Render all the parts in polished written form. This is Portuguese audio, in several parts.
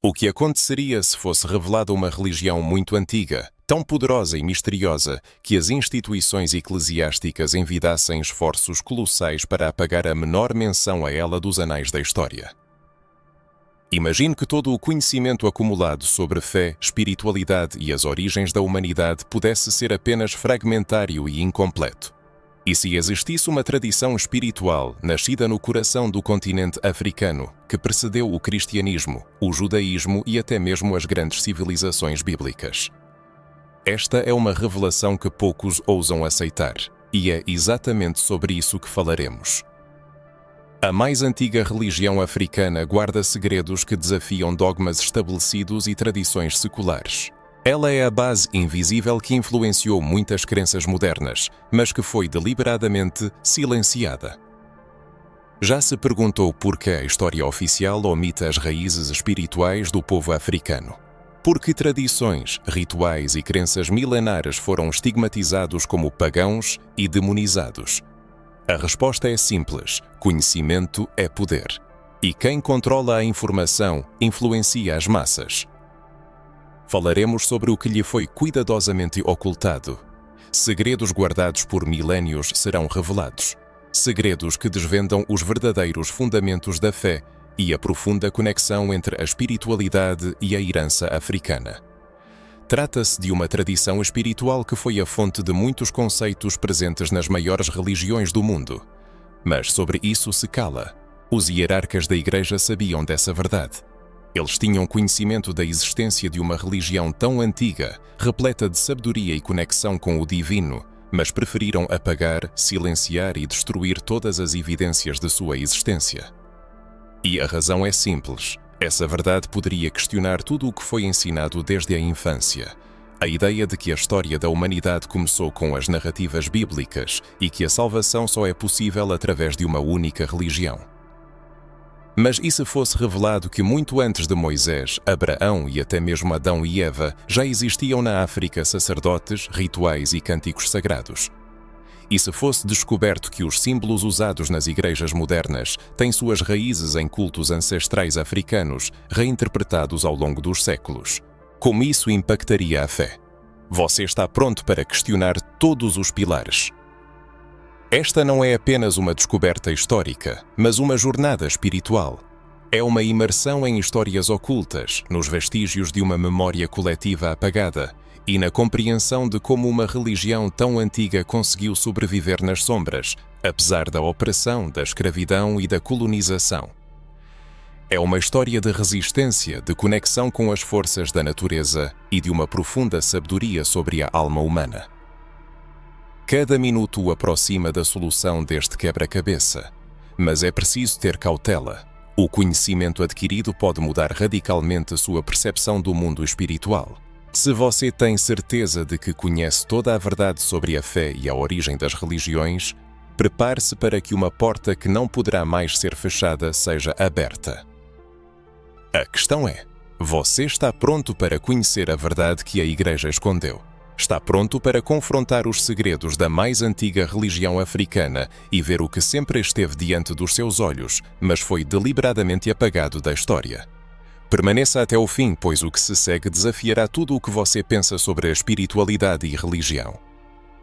O que aconteceria se fosse revelada uma religião muito antiga, tão poderosa e misteriosa, que as instituições eclesiásticas envidassem esforços colossais para apagar a menor menção a ela dos anais da história? Imagine que todo o conhecimento acumulado sobre fé, espiritualidade e as origens da humanidade pudesse ser apenas fragmentário e incompleto. E se existisse uma tradição espiritual nascida no coração do continente africano, que precedeu o cristianismo, o judaísmo e até mesmo as grandes civilizações bíblicas? Esta é uma revelação que poucos ousam aceitar, e é exatamente sobre isso que falaremos. A mais antiga religião africana guarda segredos que desafiam dogmas estabelecidos e tradições seculares. Ela é a base invisível que influenciou muitas crenças modernas, mas que foi deliberadamente silenciada. Já se perguntou por que a história oficial omite as raízes espirituais do povo africano? Por que tradições, rituais e crenças milenares foram estigmatizados como pagãos e demonizados? A resposta é simples: conhecimento é poder. E quem controla a informação influencia as massas. Falaremos sobre o que lhe foi cuidadosamente ocultado. Segredos guardados por milénios serão revelados. Segredos que desvendam os verdadeiros fundamentos da fé e a profunda conexão entre a espiritualidade e a herança africana. Trata-se de uma tradição espiritual que foi a fonte de muitos conceitos presentes nas maiores religiões do mundo. Mas sobre isso se cala. Os hierarcas da Igreja sabiam dessa verdade. Eles tinham conhecimento da existência de uma religião tão antiga, repleta de sabedoria e conexão com o divino, mas preferiram apagar, silenciar e destruir todas as evidências de sua existência. E a razão é simples. Essa verdade poderia questionar tudo o que foi ensinado desde a infância. A ideia de que a história da humanidade começou com as narrativas bíblicas e que a salvação só é possível através de uma única religião. Mas e se fosse revelado que muito antes de Moisés, Abraão e até mesmo Adão e Eva já existiam na África sacerdotes, rituais e cânticos sagrados? E se fosse descoberto que os símbolos usados nas igrejas modernas têm suas raízes em cultos ancestrais africanos reinterpretados ao longo dos séculos? Como isso impactaria a fé? Você está pronto para questionar todos os pilares? Esta não é apenas uma descoberta histórica, mas uma jornada espiritual. É uma imersão em histórias ocultas, nos vestígios de uma memória coletiva apagada, e na compreensão de como uma religião tão antiga conseguiu sobreviver nas sombras, apesar da opressão, da escravidão e da colonização. É uma história de resistência, de conexão com as forças da natureza e de uma profunda sabedoria sobre a alma humana. Cada minuto o aproxima da solução deste quebra-cabeça, mas é preciso ter cautela. O conhecimento adquirido pode mudar radicalmente a sua percepção do mundo espiritual. Se você tem certeza de que conhece toda a verdade sobre a fé e a origem das religiões, prepare-se para que uma porta que não poderá mais ser fechada seja aberta. A questão é: você está pronto para conhecer a verdade que a Igreja escondeu? Está pronto para confrontar os segredos da mais antiga religião africana e ver o que sempre esteve diante dos seus olhos, mas foi deliberadamente apagado da história? Permaneça até o fim, pois o que se segue desafiará tudo o que você pensa sobre a espiritualidade e religião.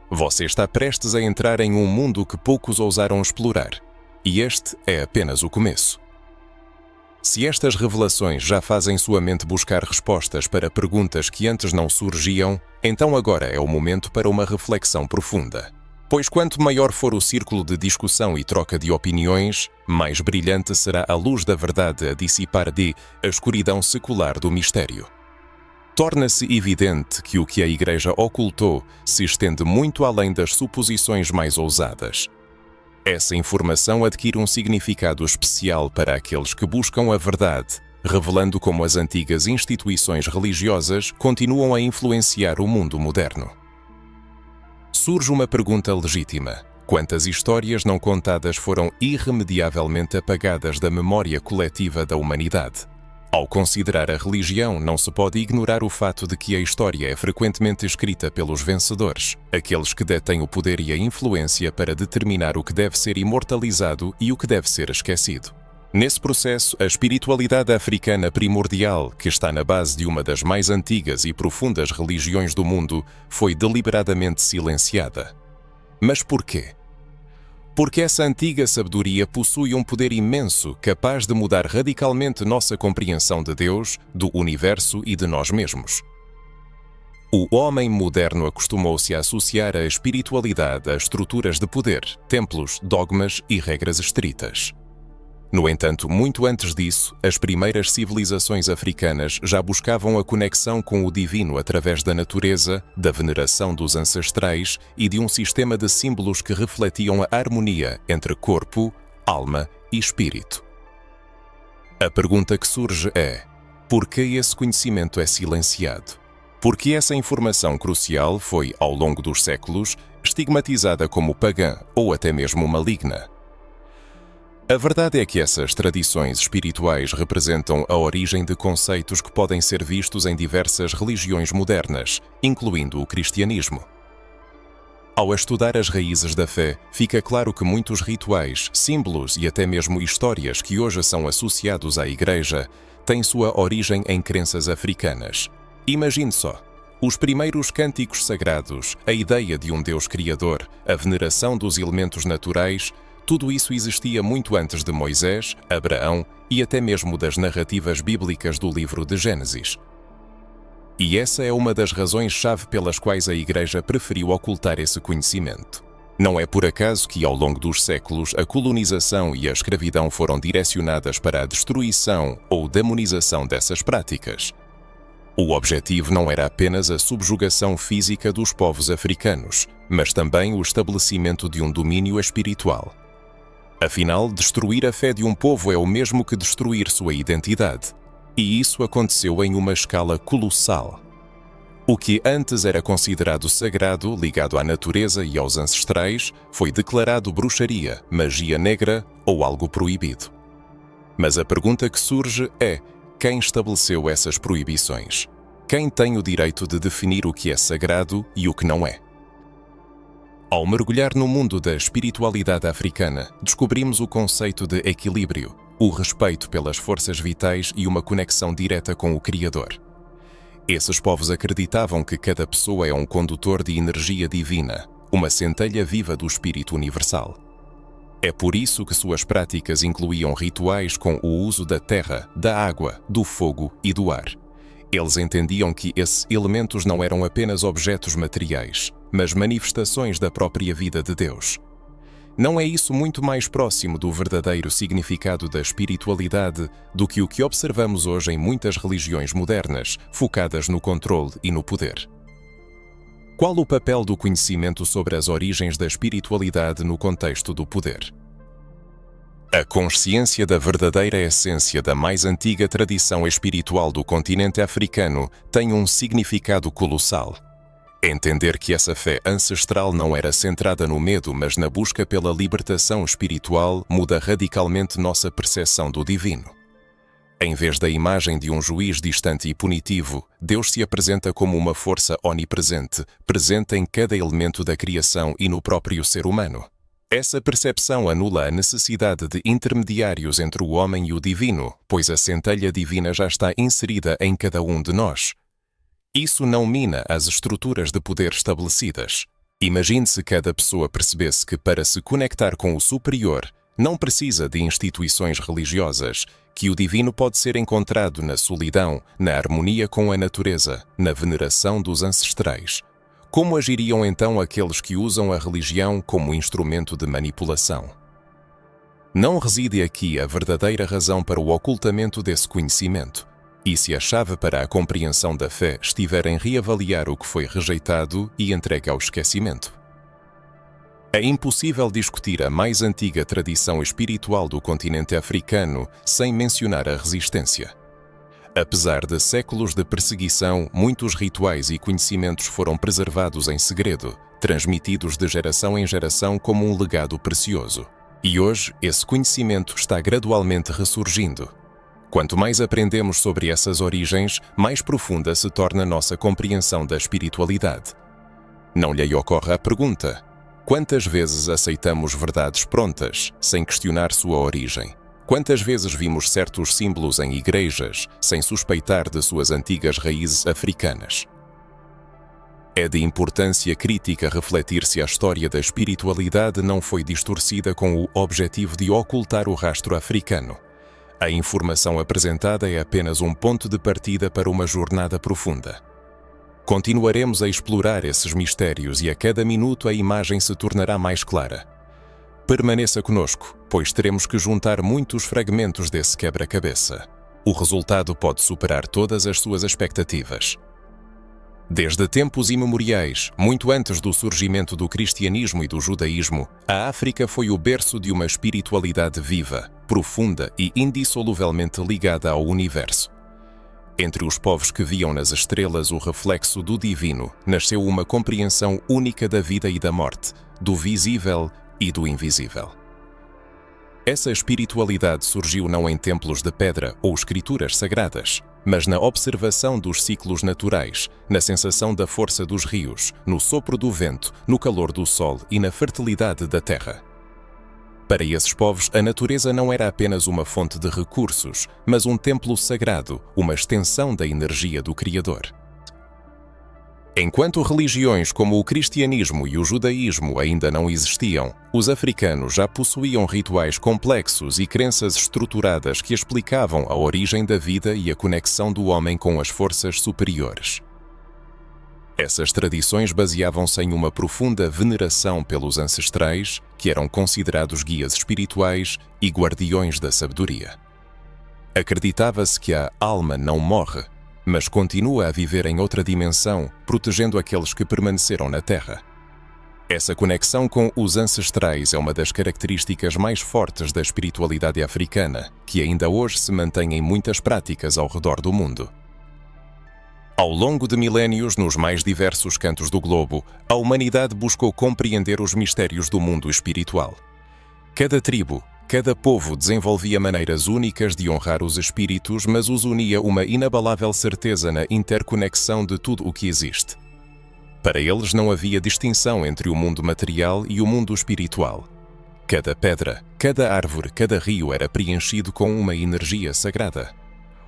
Você está prestes a entrar em um mundo que poucos ousaram explorar, e este é apenas o começo. Se estas revelações já fazem sua mente buscar respostas para perguntas que antes não surgiam, então agora é o momento para uma reflexão profunda. Pois quanto maior for o círculo de discussão e troca de opiniões, mais brilhante será a luz da verdade a dissipar a escuridão secular do mistério. Torna-se evidente que o que a Igreja ocultou se estende muito além das suposições mais ousadas. Essa informação adquire um significado especial para aqueles que buscam a verdade, revelando como as antigas instituições religiosas continuam a influenciar o mundo moderno. Surge uma pergunta legítima: quantas histórias não contadas foram irremediavelmente apagadas da memória coletiva da humanidade? Ao considerar a religião, não se pode ignorar o fato de que a história é frequentemente escrita pelos vencedores, aqueles que detêm o poder e a influência para determinar o que deve ser imortalizado e o que deve ser esquecido. Nesse processo, a espiritualidade africana primordial, que está na base de uma das mais antigas e profundas religiões do mundo, foi deliberadamente silenciada. Mas porquê? Porque essa antiga sabedoria possui um poder imenso capaz de mudar radicalmente nossa compreensão de Deus, do universo e de nós mesmos. O homem moderno acostumou-se a associar a espiritualidade a estruturas de poder, templos, dogmas e regras estritas. No entanto, muito antes disso, as primeiras civilizações africanas já buscavam a conexão com o divino através da natureza, da veneração dos ancestrais e de um sistema de símbolos que refletiam a harmonia entre corpo, alma e espírito. A pergunta que surge é: por que esse conhecimento é silenciado? Por que essa informação crucial foi, ao longo dos séculos, estigmatizada como pagã ou até mesmo maligna? A verdade é que essas tradições espirituais representam a origem de conceitos que podem ser vistos em diversas religiões modernas, incluindo o cristianismo. Ao estudar as raízes da fé, fica claro que muitos rituais, símbolos e até mesmo histórias que hoje são associados à Igreja têm sua origem em crenças africanas. Imagine só, os primeiros cânticos sagrados, a ideia de um Deus criador, a veneração dos elementos naturais, tudo isso existia muito antes de Moisés, Abraão e até mesmo das narrativas bíblicas do livro de Gênesis. E essa é uma das razões-chave pelas quais a Igreja preferiu ocultar esse conhecimento. Não é por acaso que, ao longo dos séculos, a colonização e a escravidão foram direcionadas para a destruição ou demonização dessas práticas. O objetivo não era apenas a subjugação física dos povos africanos, mas também o estabelecimento de um domínio espiritual. Afinal, destruir a fé de um povo é o mesmo que destruir sua identidade. E isso aconteceu em uma escala colossal. O que antes era considerado sagrado, ligado à natureza e aos ancestrais, foi declarado bruxaria, magia negra ou algo proibido. Mas a pergunta que surge é: quem estabeleceu essas proibições? Quem tem o direito de definir o que é sagrado e o que não é? Ao mergulhar no mundo da espiritualidade africana, descobrimos o conceito de equilíbrio, o respeito pelas forças vitais e uma conexão direta com o Criador. Esses povos acreditavam que cada pessoa é um condutor de energia divina, uma centelha viva do Espírito Universal. É por isso que suas práticas incluíam rituais com o uso da terra, da água, do fogo e do ar. Eles entendiam que esses elementos não eram apenas objetos materiais, mas manifestações da própria vida de Deus. Não é isso muito mais próximo do verdadeiro significado da espiritualidade do que o que observamos hoje em muitas religiões modernas, focadas no controle e no poder? Qual o papel do conhecimento sobre as origens da espiritualidade no contexto do poder? A consciência da verdadeira essência da mais antiga tradição espiritual do continente africano tem um significado colossal. Entender que essa fé ancestral não era centrada no medo, mas na busca pela libertação espiritual, muda radicalmente nossa percepção do divino. Em vez da imagem de um juiz distante e punitivo, Deus se apresenta como uma força onipresente, presente em cada elemento da criação e no próprio ser humano. Essa percepção anula a necessidade de intermediários entre o homem e o divino, pois a centelha divina já está inserida em cada um de nós. Isso não mina as estruturas de poder estabelecidas. Imagine se cada pessoa percebesse que, para se conectar com o superior, não precisa de instituições religiosas, que o divino pode ser encontrado na solidão, na harmonia com a natureza, na veneração dos ancestrais. Como agiriam então aqueles que usam a religião como instrumento de manipulação? Não reside aqui a verdadeira razão para o ocultamento desse conhecimento. E se a chave para a compreensão da fé estiver em reavaliar o que foi rejeitado e entregue ao esquecimento? É impossível discutir a mais antiga tradição espiritual do continente africano sem mencionar a resistência. Apesar de séculos de perseguição, muitos rituais e conhecimentos foram preservados em segredo, transmitidos de geração em geração como um legado precioso. E hoje, esse conhecimento está gradualmente ressurgindo. Quanto mais aprendemos sobre essas origens, mais profunda se torna nossa compreensão da espiritualidade. Não lhe ocorre a pergunta: quantas vezes aceitamos verdades prontas, sem questionar sua origem? Quantas vezes vimos certos símbolos em igrejas sem suspeitar de suas antigas raízes africanas? É de importância crítica refletir se a história da espiritualidade não foi distorcida com o objetivo de ocultar o rastro africano. A informação apresentada é apenas um ponto de partida para uma jornada profunda. Continuaremos a explorar esses mistérios e a cada minuto a imagem se tornará mais clara. Permaneça conosco, pois teremos que juntar muitos fragmentos desse quebra-cabeça. O resultado pode superar todas as suas expectativas. Desde tempos imemoriais, muito antes do surgimento do cristianismo e do judaísmo, a África foi o berço de uma espiritualidade viva, profunda e indissoluvelmente ligada ao universo. Entre os povos que viam nas estrelas o reflexo do divino, nasceu uma compreensão única da vida e da morte, do visível e do invisível. Essa espiritualidade surgiu não em templos de pedra ou escrituras sagradas, mas na observação dos ciclos naturais, na sensação da força dos rios, no sopro do vento, no calor do sol e na fertilidade da terra. Para esses povos, a natureza não era apenas uma fonte de recursos, mas um templo sagrado, uma extensão da energia do Criador. Enquanto religiões como o cristianismo e o judaísmo ainda não existiam, os africanos já possuíam rituais complexos e crenças estruturadas que explicavam a origem da vida e a conexão do homem com as forças superiores. Essas tradições baseavam-se em uma profunda veneração pelos ancestrais, que eram considerados guias espirituais e guardiões da sabedoria. Acreditava-se que a alma não morre, mas continua a viver em outra dimensão, protegendo aqueles que permaneceram na Terra. Essa conexão com os ancestrais é uma das características mais fortes da espiritualidade africana, que ainda hoje se mantém em muitas práticas ao redor do mundo. Ao longo de milénios, nos mais diversos cantos do globo, a humanidade buscou compreender os mistérios do mundo espiritual. Cada tribo, cada povo desenvolvia maneiras únicas de honrar os espíritos, mas os unia uma inabalável certeza na interconexão de tudo o que existe. Para eles não havia distinção entre o mundo material e o mundo espiritual. Cada pedra, cada árvore, cada rio era preenchido com uma energia sagrada.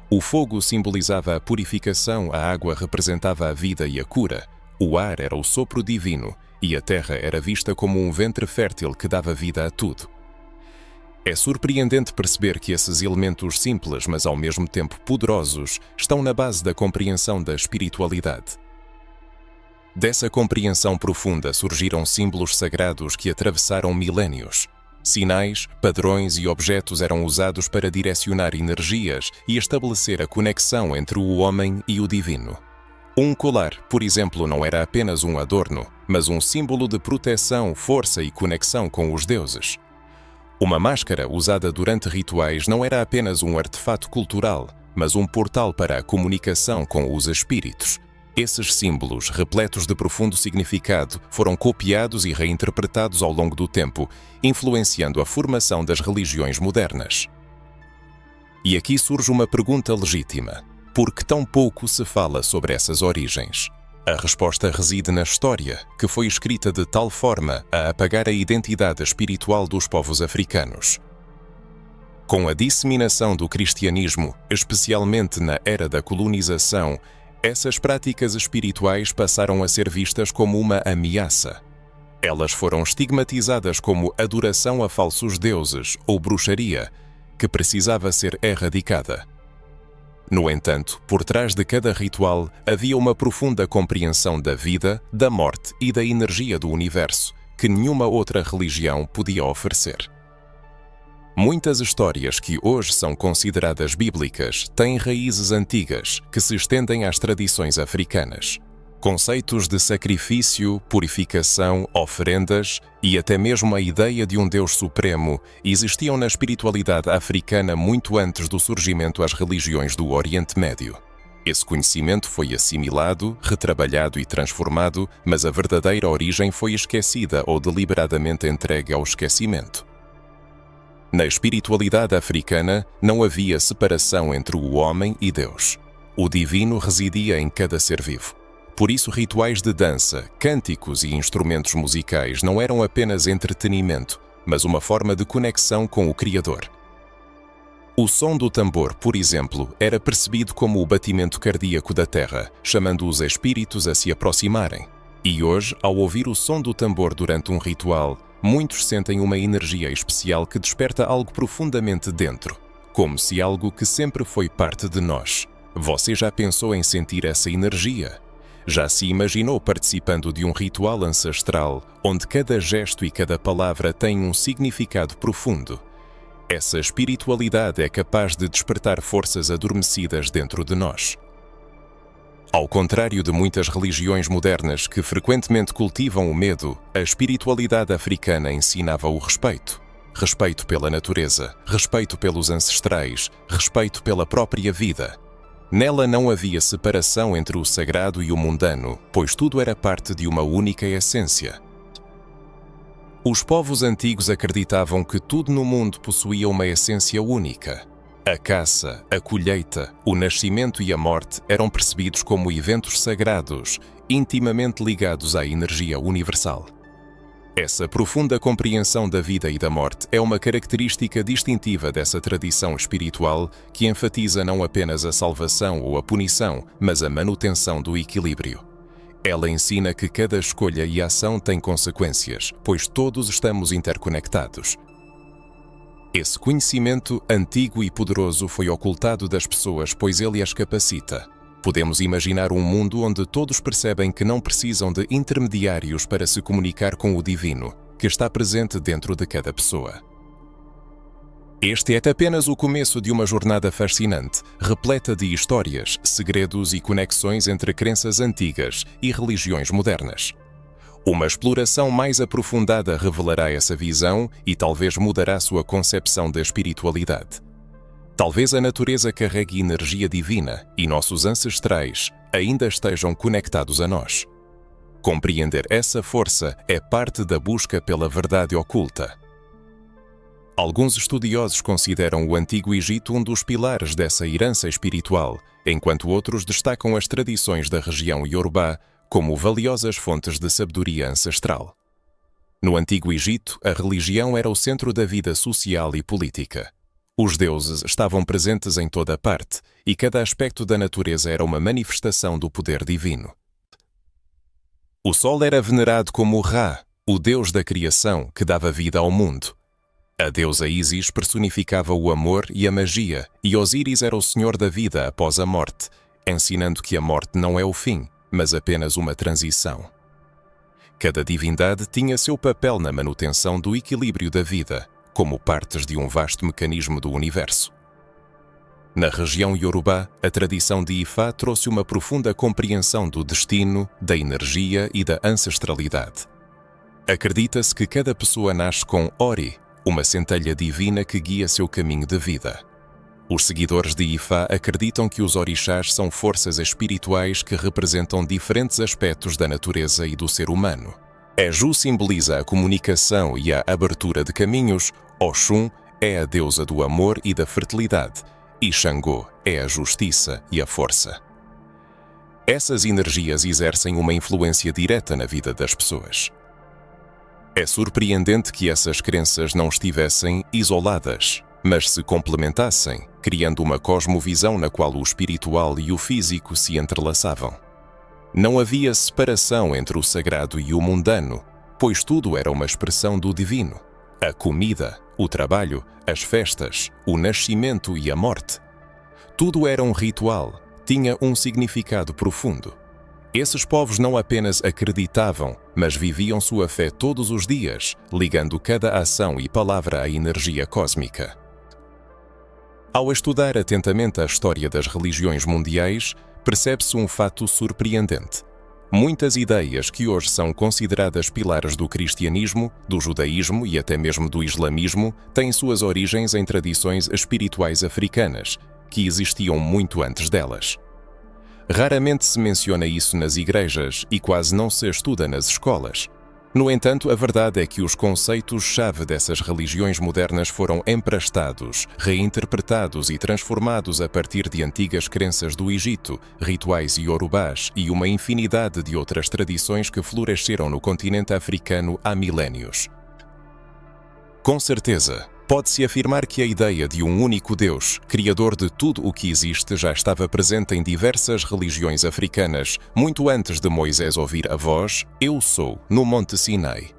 O fogo simbolizava a purificação, a água representava a vida e a cura, o ar era o sopro divino e a terra era vista como um ventre fértil que dava vida a tudo. É surpreendente perceber que esses elementos simples, mas ao mesmo tempo poderosos, estão na base da compreensão da espiritualidade. Dessa compreensão profunda surgiram símbolos sagrados que atravessaram milénios. Sinais, padrões e objetos eram usados para direcionar energias e estabelecer a conexão entre o homem e o divino. Um colar, por exemplo, não era apenas um adorno, mas um símbolo de proteção, força e conexão com os deuses. Uma máscara usada durante rituais não era apenas um artefato cultural, mas um portal para a comunicação com os espíritos. Esses símbolos, repletos de profundo significado, foram copiados e reinterpretados ao longo do tempo, influenciando a formação das religiões modernas. E aqui surge uma pergunta legítima: por que tão pouco se fala sobre essas origens? A resposta reside na história, que foi escrita de tal forma a apagar a identidade espiritual dos povos africanos. Com a disseminação do cristianismo, especialmente na era da colonização, essas práticas espirituais passaram a ser vistas como uma ameaça. Elas foram estigmatizadas como adoração a falsos deuses ou bruxaria, que precisava ser erradicada. No entanto, por trás de cada ritual havia uma profunda compreensão da vida, da morte e da energia do universo, que nenhuma outra religião podia oferecer. Muitas histórias que hoje são consideradas bíblicas têm raízes antigas que se estendem às tradições africanas. Conceitos de sacrifício, purificação, oferendas e até mesmo a ideia de um Deus supremo existiam na espiritualidade africana muito antes do surgimento às religiões do Oriente Médio. Esse conhecimento foi assimilado, retrabalhado e transformado, mas a verdadeira origem foi esquecida ou deliberadamente entregue ao esquecimento. Na espiritualidade africana, não havia separação entre o homem e Deus. O divino residia em cada ser vivo. Por isso, rituais de dança, cânticos e instrumentos musicais não eram apenas entretenimento, mas uma forma de conexão com o Criador. O som do tambor, por exemplo, era percebido como o batimento cardíaco da terra, chamando os espíritos a se aproximarem. E hoje, ao ouvir o som do tambor durante um ritual, muitos sentem uma energia especial que desperta algo profundamente dentro, como se algo que sempre foi parte de nós. Você já pensou em sentir essa energia? Já se imaginou participando de um ritual ancestral, onde cada gesto e cada palavra tem um significado profundo? Essa espiritualidade é capaz de despertar forças adormecidas dentro de nós. Ao contrário de muitas religiões modernas que frequentemente cultivam o medo, a espiritualidade africana ensinava o respeito. Respeito pela natureza, respeito pelos ancestrais, respeito pela própria vida. Nela não havia separação entre o sagrado e o mundano, pois tudo era parte de uma única essência. Os povos antigos acreditavam que tudo no mundo possuía uma essência única. A caça, a colheita, o nascimento e a morte eram percebidos como eventos sagrados, intimamente ligados à energia universal. Essa profunda compreensão da vida e da morte é uma característica distintiva dessa tradição espiritual que enfatiza não apenas a salvação ou a punição, mas a manutenção do equilíbrio. Ela ensina que cada escolha e ação tem consequências, pois todos estamos interconectados. Esse conhecimento antigo e poderoso foi ocultado das pessoas, pois ele as capacita. Podemos imaginar um mundo onde todos percebem que não precisam de intermediários para se comunicar com o divino, que está presente dentro de cada pessoa. Este é apenas o começo de uma jornada fascinante, repleta de histórias, segredos e conexões entre crenças antigas e religiões modernas. Uma exploração mais aprofundada revelará essa visão e talvez mudará sua concepção da espiritualidade. Talvez a natureza carregue energia divina e nossos ancestrais ainda estejam conectados a nós. Compreender essa força é parte da busca pela verdade oculta. Alguns estudiosos consideram o Antigo Egito um dos pilares dessa herança espiritual, enquanto outros destacam as tradições da região Iorubá como valiosas fontes de sabedoria ancestral. No Antigo Egito, a religião era o centro da vida social e política. Os deuses estavam presentes em toda parte, e cada aspecto da natureza era uma manifestação do poder divino. O sol era venerado como Ra, o deus da criação que dava vida ao mundo. A deusa Ísis personificava o amor e a magia, e Osíris era o senhor da vida após a morte, ensinando que a morte não é o fim, mas apenas uma transição. Cada divindade tinha seu papel na manutenção do equilíbrio da vida, como partes de um vasto mecanismo do universo. Na região Iorubá, a tradição de Ifá trouxe uma profunda compreensão do destino, da energia e da ancestralidade. Acredita-se que cada pessoa nasce com Ori, uma centelha divina que guia seu caminho de vida. Os seguidores de Ifá acreditam que os orixás são forças espirituais que representam diferentes aspectos da natureza e do ser humano. Eju simboliza a comunicação e a abertura de caminhos, Oxum é a deusa do amor e da fertilidade, e Xangô é a justiça e a força. Essas energias exercem uma influência direta na vida das pessoas. É surpreendente que essas crenças não estivessem isoladas, mas se complementassem, criando uma cosmovisão na qual o espiritual e o físico se entrelaçavam. Não havia separação entre o sagrado e o mundano, pois tudo era uma expressão do divino. A comida, o trabalho, as festas, o nascimento e a morte. Tudo era um ritual, tinha um significado profundo. Esses povos não apenas acreditavam, mas viviam sua fé todos os dias, ligando cada ação e palavra à energia cósmica. Ao estudar atentamente a história das religiões mundiais, percebe-se um fato surpreendente. Muitas ideias que hoje são consideradas pilares do cristianismo, do judaísmo e até mesmo do islamismo têm suas origens em tradições espirituais africanas, que existiam muito antes delas. Raramente se menciona isso nas igrejas e quase não se estuda nas escolas. No entanto, a verdade é que os conceitos-chave dessas religiões modernas foram emprestados, reinterpretados e transformados a partir de antigas crenças do Egito, rituais iorubás e uma infinidade de outras tradições que floresceram no continente africano há milénios. Com certeza, Pode-se afirmar que a ideia de um único Deus, criador de tudo o que existe, já estava presente em diversas religiões africanas, muito antes de Moisés ouvir a voz "Eu sou" no Monte Sinai.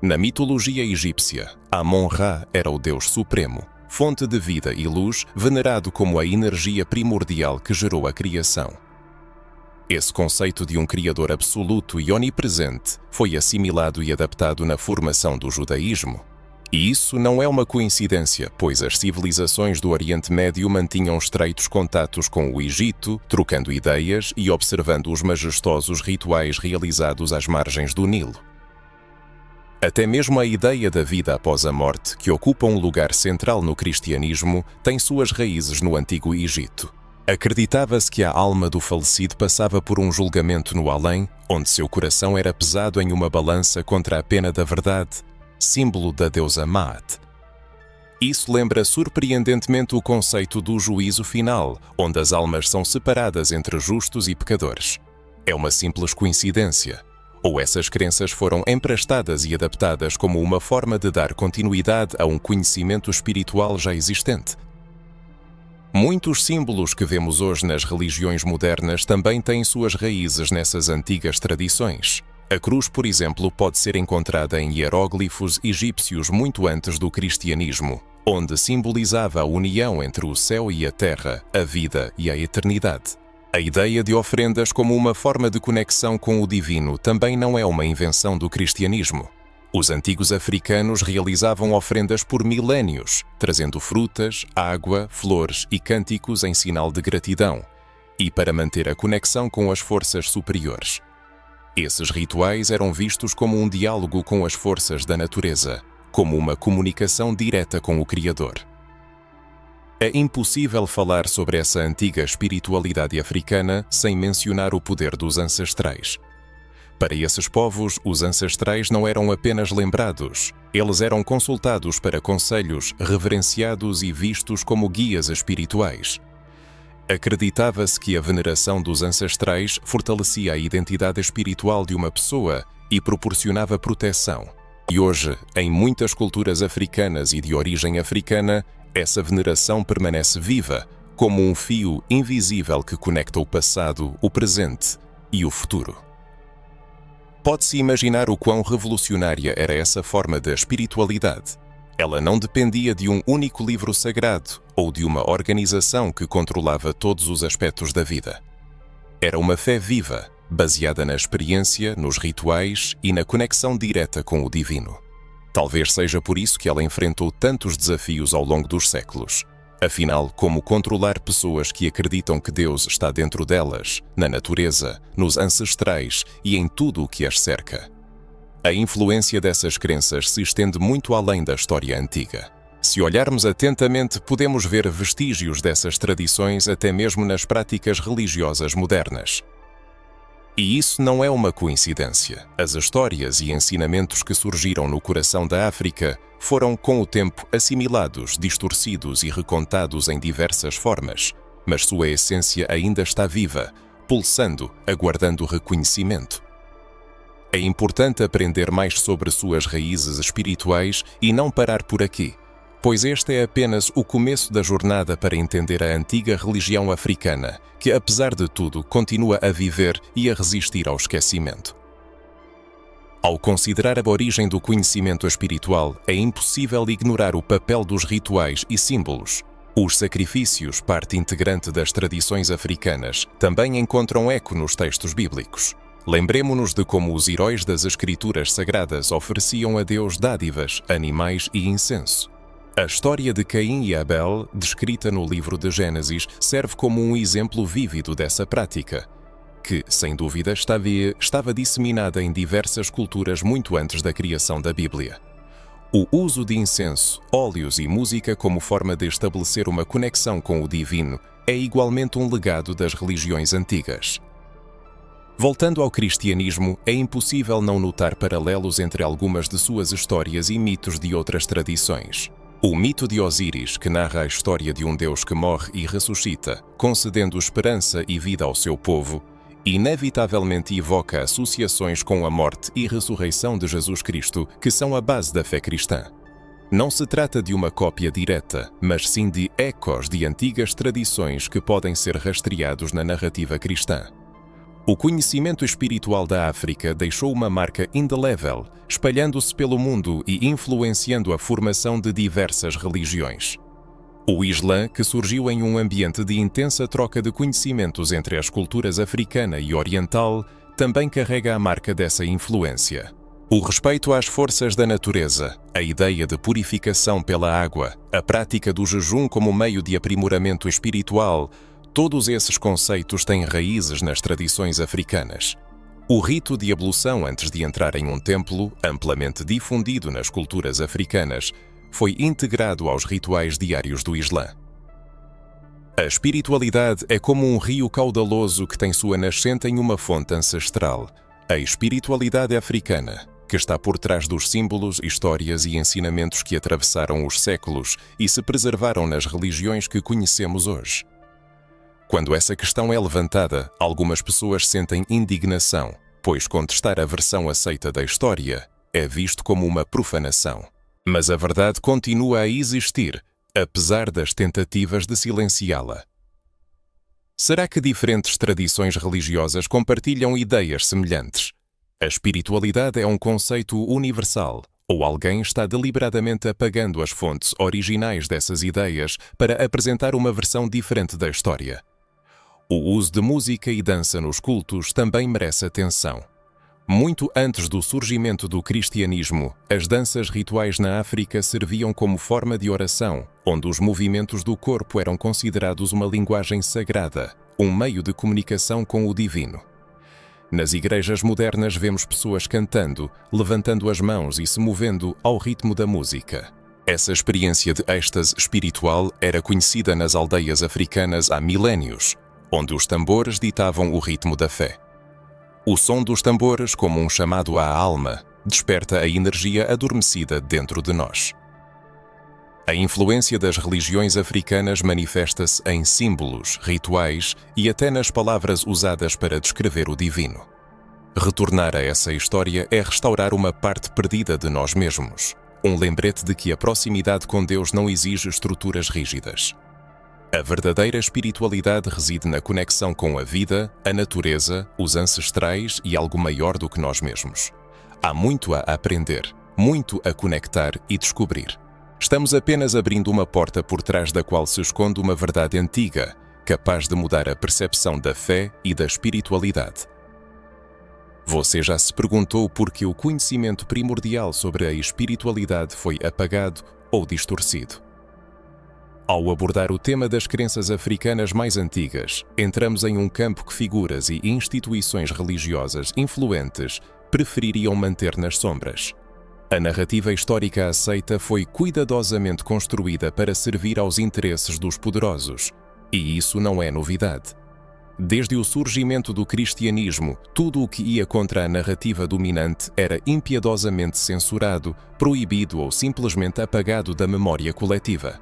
Na mitologia egípcia, Amon-Ra era o Deus supremo, fonte de vida e luz, venerado como a energia primordial que gerou a criação. Esse conceito de um Criador absoluto e onipresente foi assimilado e adaptado na formação do judaísmo. E isso não é uma coincidência, pois as civilizações do Oriente Médio mantinham estreitos contatos com o Egito, trocando ideias e observando os majestosos rituais realizados às margens do Nilo. Até mesmo a ideia da vida após a morte, que ocupa um lugar central no cristianismo, tem suas raízes no Antigo Egito. Acreditava-se que a alma do falecido passava por um julgamento no além, onde seu coração era pesado em uma balança contra a pena da verdade, símbolo da deusa Maat. Isso lembra surpreendentemente o conceito do juízo final, onde as almas são separadas entre justos e pecadores. É uma simples coincidência? Ou essas crenças foram emprestadas e adaptadas como uma forma de dar continuidade a um conhecimento espiritual já existente? Muitos símbolos que vemos hoje nas religiões modernas também têm suas raízes nessas antigas tradições. A cruz, por exemplo, pode ser encontrada em hieróglifos egípcios muito antes do cristianismo, onde simbolizava a união entre o céu e a terra, a vida e a eternidade. A ideia de oferendas como uma forma de conexão com o divino também não é uma invenção do cristianismo. Os antigos africanos realizavam oferendas por milénios, trazendo frutas, água, flores e cânticos em sinal de gratidão, e para manter a conexão com as forças superiores. Esses rituais eram vistos como um diálogo com as forças da natureza, como uma comunicação direta com o Criador. É impossível falar sobre essa antiga espiritualidade africana sem mencionar o poder dos ancestrais. Para esses povos, os ancestrais não eram apenas lembrados, eles eram consultados para conselhos, reverenciados e vistos como guias espirituais. Acreditava-se que a veneração dos ancestrais fortalecia a identidade espiritual de uma pessoa e proporcionava proteção. E hoje, em muitas culturas africanas e de origem africana, essa veneração permanece viva, como um fio invisível que conecta o passado, o presente e o futuro. Pode-se imaginar o quão revolucionária era essa forma de espiritualidade. Ela não dependia de um único livro sagrado ou de uma organização que controlava todos os aspectos da vida. Era uma fé viva, baseada na experiência, nos rituais e na conexão direta com o divino. Talvez seja por isso que ela enfrentou tantos desafios ao longo dos séculos. Afinal, como controlar pessoas que acreditam que Deus está dentro delas, na natureza, nos ancestrais e em tudo o que as cerca? A influência dessas crenças se estende muito além da história antiga. Se olharmos atentamente, podemos ver vestígios dessas tradições até mesmo nas práticas religiosas modernas. E isso não é uma coincidência. As histórias e ensinamentos que surgiram no coração da África foram, com o tempo, assimilados, distorcidos e recontados em diversas formas, mas sua essência ainda está viva, pulsando, aguardando reconhecimento. É importante aprender mais sobre suas raízes espirituais e não parar por aqui, pois este é apenas o começo da jornada para entender a antiga religião africana, que, apesar de tudo, continua a viver e a resistir ao esquecimento. Ao considerar a origem do conhecimento espiritual, é impossível ignorar o papel dos rituais e símbolos. Os sacrifícios, parte integrante das tradições africanas, também encontram eco nos textos bíblicos. Lembremo-nos de como os heróis das Escrituras Sagradas ofereciam a Deus dádivas, animais e incenso. A história de Caim e Abel, descrita no livro de Gênesis, serve como um exemplo vívido dessa prática, que, sem dúvida, estava disseminada em diversas culturas muito antes da criação da Bíblia. O uso de incenso, óleos e música como forma de estabelecer uma conexão com o divino é igualmente um legado das religiões antigas. Voltando ao cristianismo, é impossível não notar paralelos entre algumas de suas histórias e mitos de outras tradições. O mito de Osíris, que narra a história de um deus que morre e ressuscita, concedendo esperança e vida ao seu povo, inevitavelmente evoca associações com a morte e ressurreição de Jesus Cristo, que são a base da fé cristã. Não se trata de uma cópia direta, mas sim de ecos de antigas tradições que podem ser rastreados na narrativa cristã. O conhecimento espiritual da África deixou uma marca indelével, espalhando-se pelo mundo e influenciando a formação de diversas religiões. O Islã, que surgiu em um ambiente de intensa troca de conhecimentos entre as culturas africana e oriental, também carrega a marca dessa influência. O respeito às forças da natureza, a ideia de purificação pela água, a prática do jejum como meio de aprimoramento espiritual, todos esses conceitos têm raízes nas tradições africanas. O rito de ablução antes de entrar em um templo, amplamente difundido nas culturas africanas, foi integrado aos rituais diários do Islã. A espiritualidade é como um rio caudaloso que tem sua nascente em uma fonte ancestral. A espiritualidade africana, que está por trás dos símbolos, histórias e ensinamentos que atravessaram os séculos e se preservaram nas religiões que conhecemos hoje. Quando essa questão é levantada, algumas pessoas sentem indignação, pois contestar a versão aceita da história é visto como uma profanação. Mas a verdade continua a existir, apesar das tentativas de silenciá-la. Será que diferentes tradições religiosas compartilham ideias semelhantes? A espiritualidade é um conceito universal, ou alguém está deliberadamente apagando as fontes originais dessas ideias para apresentar uma versão diferente da história? O uso de música e dança nos cultos também merece atenção. Muito antes do surgimento do cristianismo, as danças rituais na África serviam como forma de oração, onde os movimentos do corpo eram considerados uma linguagem sagrada, um meio de comunicação com o divino. Nas igrejas modernas vemos pessoas cantando, levantando as mãos e se movendo ao ritmo da música. Essa experiência de êxtase espiritual era conhecida nas aldeias africanas há milénios, onde os tambores ditavam o ritmo da fé. O som dos tambores, como um chamado à alma, desperta a energia adormecida dentro de nós. A influência das religiões africanas manifesta-se em símbolos, rituais e até nas palavras usadas para descrever o divino. Retornar a essa história é restaurar uma parte perdida de nós mesmos, um lembrete de que a proximidade com Deus não exige estruturas rígidas. A verdadeira espiritualidade reside na conexão com a vida, a natureza, os ancestrais e algo maior do que nós mesmos. Há muito a aprender, muito a conectar e descobrir. Estamos apenas abrindo uma porta por trás da qual se esconde uma verdade antiga, capaz de mudar a percepção da fé e da espiritualidade. Você já se perguntou por que o conhecimento primordial sobre a espiritualidade foi apagado ou distorcido? Ao abordar o tema das crenças africanas mais antigas, entramos em um campo que figuras e instituições religiosas influentes prefeririam manter nas sombras. A narrativa histórica aceita foi cuidadosamente construída para servir aos interesses dos poderosos, e isso não é novidade. Desde o surgimento do cristianismo, tudo o que ia contra a narrativa dominante era impiedosamente censurado, proibido ou simplesmente apagado da memória coletiva.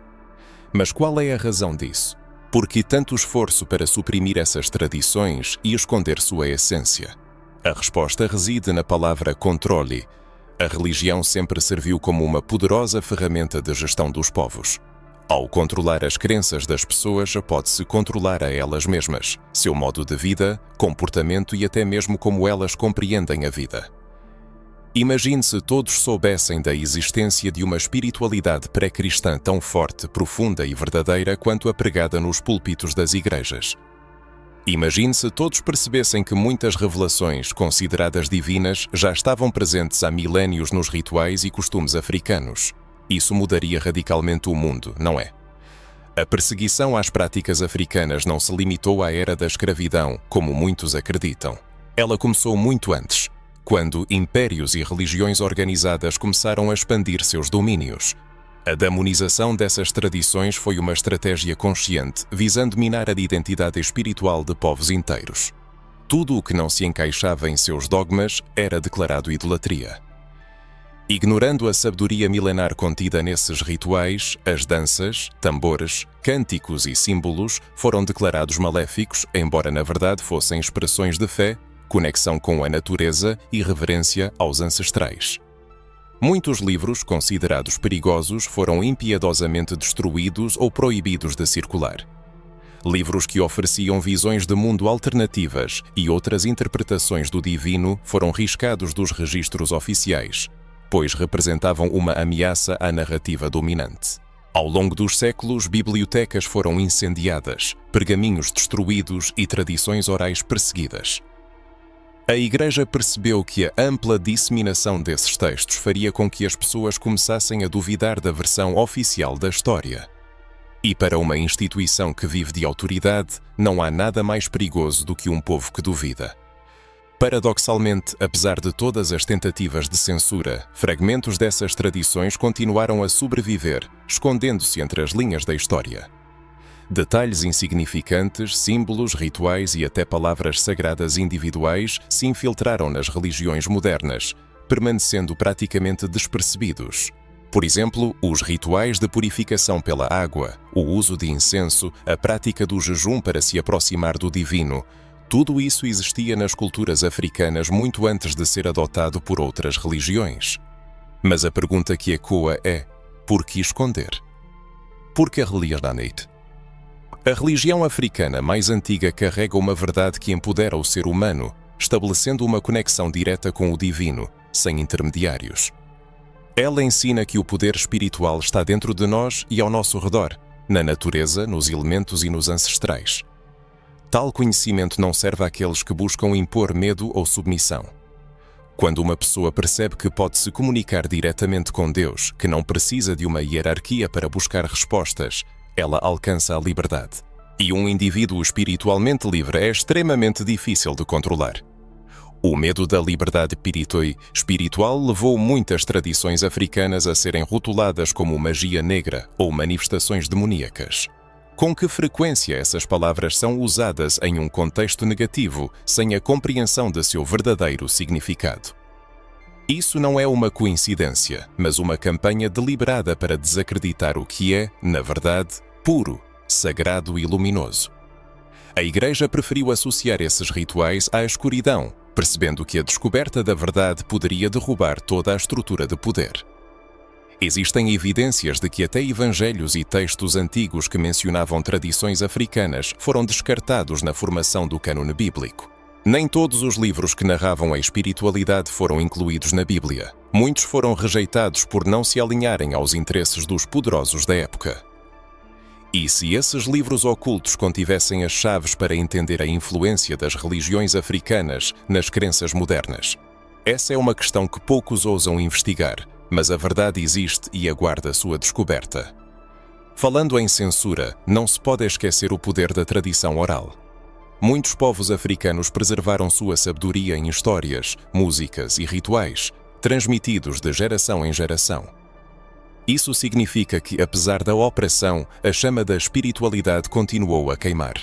Mas qual é a razão disso? Por que tanto esforço para suprimir essas tradições e esconder sua essência? A resposta reside na palavra controle. A religião sempre serviu como uma poderosa ferramenta de gestão dos povos. Ao controlar as crenças das pessoas, pode-se controlar a elas mesmas, seu modo de vida, comportamento e até mesmo como elas compreendem a vida. Imagine se todos soubessem da existência de uma espiritualidade pré-cristã tão forte, profunda e verdadeira quanto a pregada nos púlpitos das igrejas. Imagine se todos percebessem que muitas revelações consideradas divinas já estavam presentes há milénios nos rituais e costumes africanos. Isso mudaria radicalmente o mundo, não é? A perseguição às práticas africanas não se limitou à era da escravidão, como muitos acreditam. Ela começou muito antes, quando impérios e religiões organizadas começaram a expandir seus domínios. A demonização dessas tradições foi uma estratégia consciente, visando minar a identidade espiritual de povos inteiros. Tudo o que não se encaixava em seus dogmas era declarado idolatria. Ignorando a sabedoria milenar contida nesses rituais, as danças, tambores, cânticos e símbolos foram declarados maléficos, embora na verdade fossem expressões de fé, conexão com a natureza e reverência aos ancestrais. Muitos livros considerados perigosos foram impiedosamente destruídos ou proibidos de circular. Livros que ofereciam visões de mundo alternativas e outras interpretações do divino foram riscados dos registros oficiais, pois representavam uma ameaça à narrativa dominante. Ao longo dos séculos, bibliotecas foram incendiadas, pergaminhos destruídos e tradições orais perseguidas. A Igreja percebeu que a ampla disseminação desses textos faria com que as pessoas começassem a duvidar da versão oficial da história. E para uma instituição que vive de autoridade, não há nada mais perigoso do que um povo que duvida. Paradoxalmente, apesar de todas as tentativas de censura, fragmentos dessas tradições continuaram a sobreviver, escondendo-se entre as linhas da história. Detalhes insignificantes, símbolos, rituais e até palavras sagradas individuais se infiltraram nas religiões modernas, permanecendo praticamente despercebidos. Por exemplo, os rituais de purificação pela água, o uso de incenso, a prática do jejum para se aproximar do divino, tudo isso existia nas culturas africanas muito antes de ser adotado por outras religiões. Mas a pergunta que ecoa é: por que esconder? Por que a religião? A religião africana mais antiga carrega uma verdade que empodera o ser humano, estabelecendo uma conexão direta com o divino, sem intermediários. Ela ensina que o poder espiritual está dentro de nós e ao nosso redor, na natureza, nos elementos e nos ancestrais. Tal conhecimento não serve àqueles que buscam impor medo ou submissão. Quando uma pessoa percebe que pode se comunicar diretamente com Deus, que não precisa de uma hierarquia para buscar respostas, ela alcança a liberdade. E um indivíduo espiritualmente livre é extremamente difícil de controlar. O medo da liberdade espiritual levou muitas tradições africanas a serem rotuladas como magia negra ou manifestações demoníacas. Com que frequência essas palavras são usadas em um contexto negativo, sem a compreensão de seu verdadeiro significado? Isso não é uma coincidência, mas uma campanha deliberada para desacreditar o que é, na verdade, puro, sagrado e luminoso. A Igreja preferiu associar esses rituais à escuridão, percebendo que a descoberta da verdade poderia derrubar toda a estrutura de poder. Existem evidências de que até evangelhos e textos antigos que mencionavam tradições africanas foram descartados na formação do cânone bíblico. Nem todos os livros que narravam a espiritualidade foram incluídos na Bíblia. Muitos foram rejeitados por não se alinharem aos interesses dos poderosos da época. E se esses livros ocultos contivessem as chaves para entender a influência das religiões africanas nas crenças modernas? Essa é uma questão que poucos ousam investigar, mas a verdade existe e aguarda sua descoberta. Falando em censura, não se pode esquecer o poder da tradição oral. Muitos povos africanos preservaram sua sabedoria em histórias, músicas e rituais, transmitidos de geração em geração. Isso significa que, apesar da opressão, a chama da espiritualidade continuou a queimar.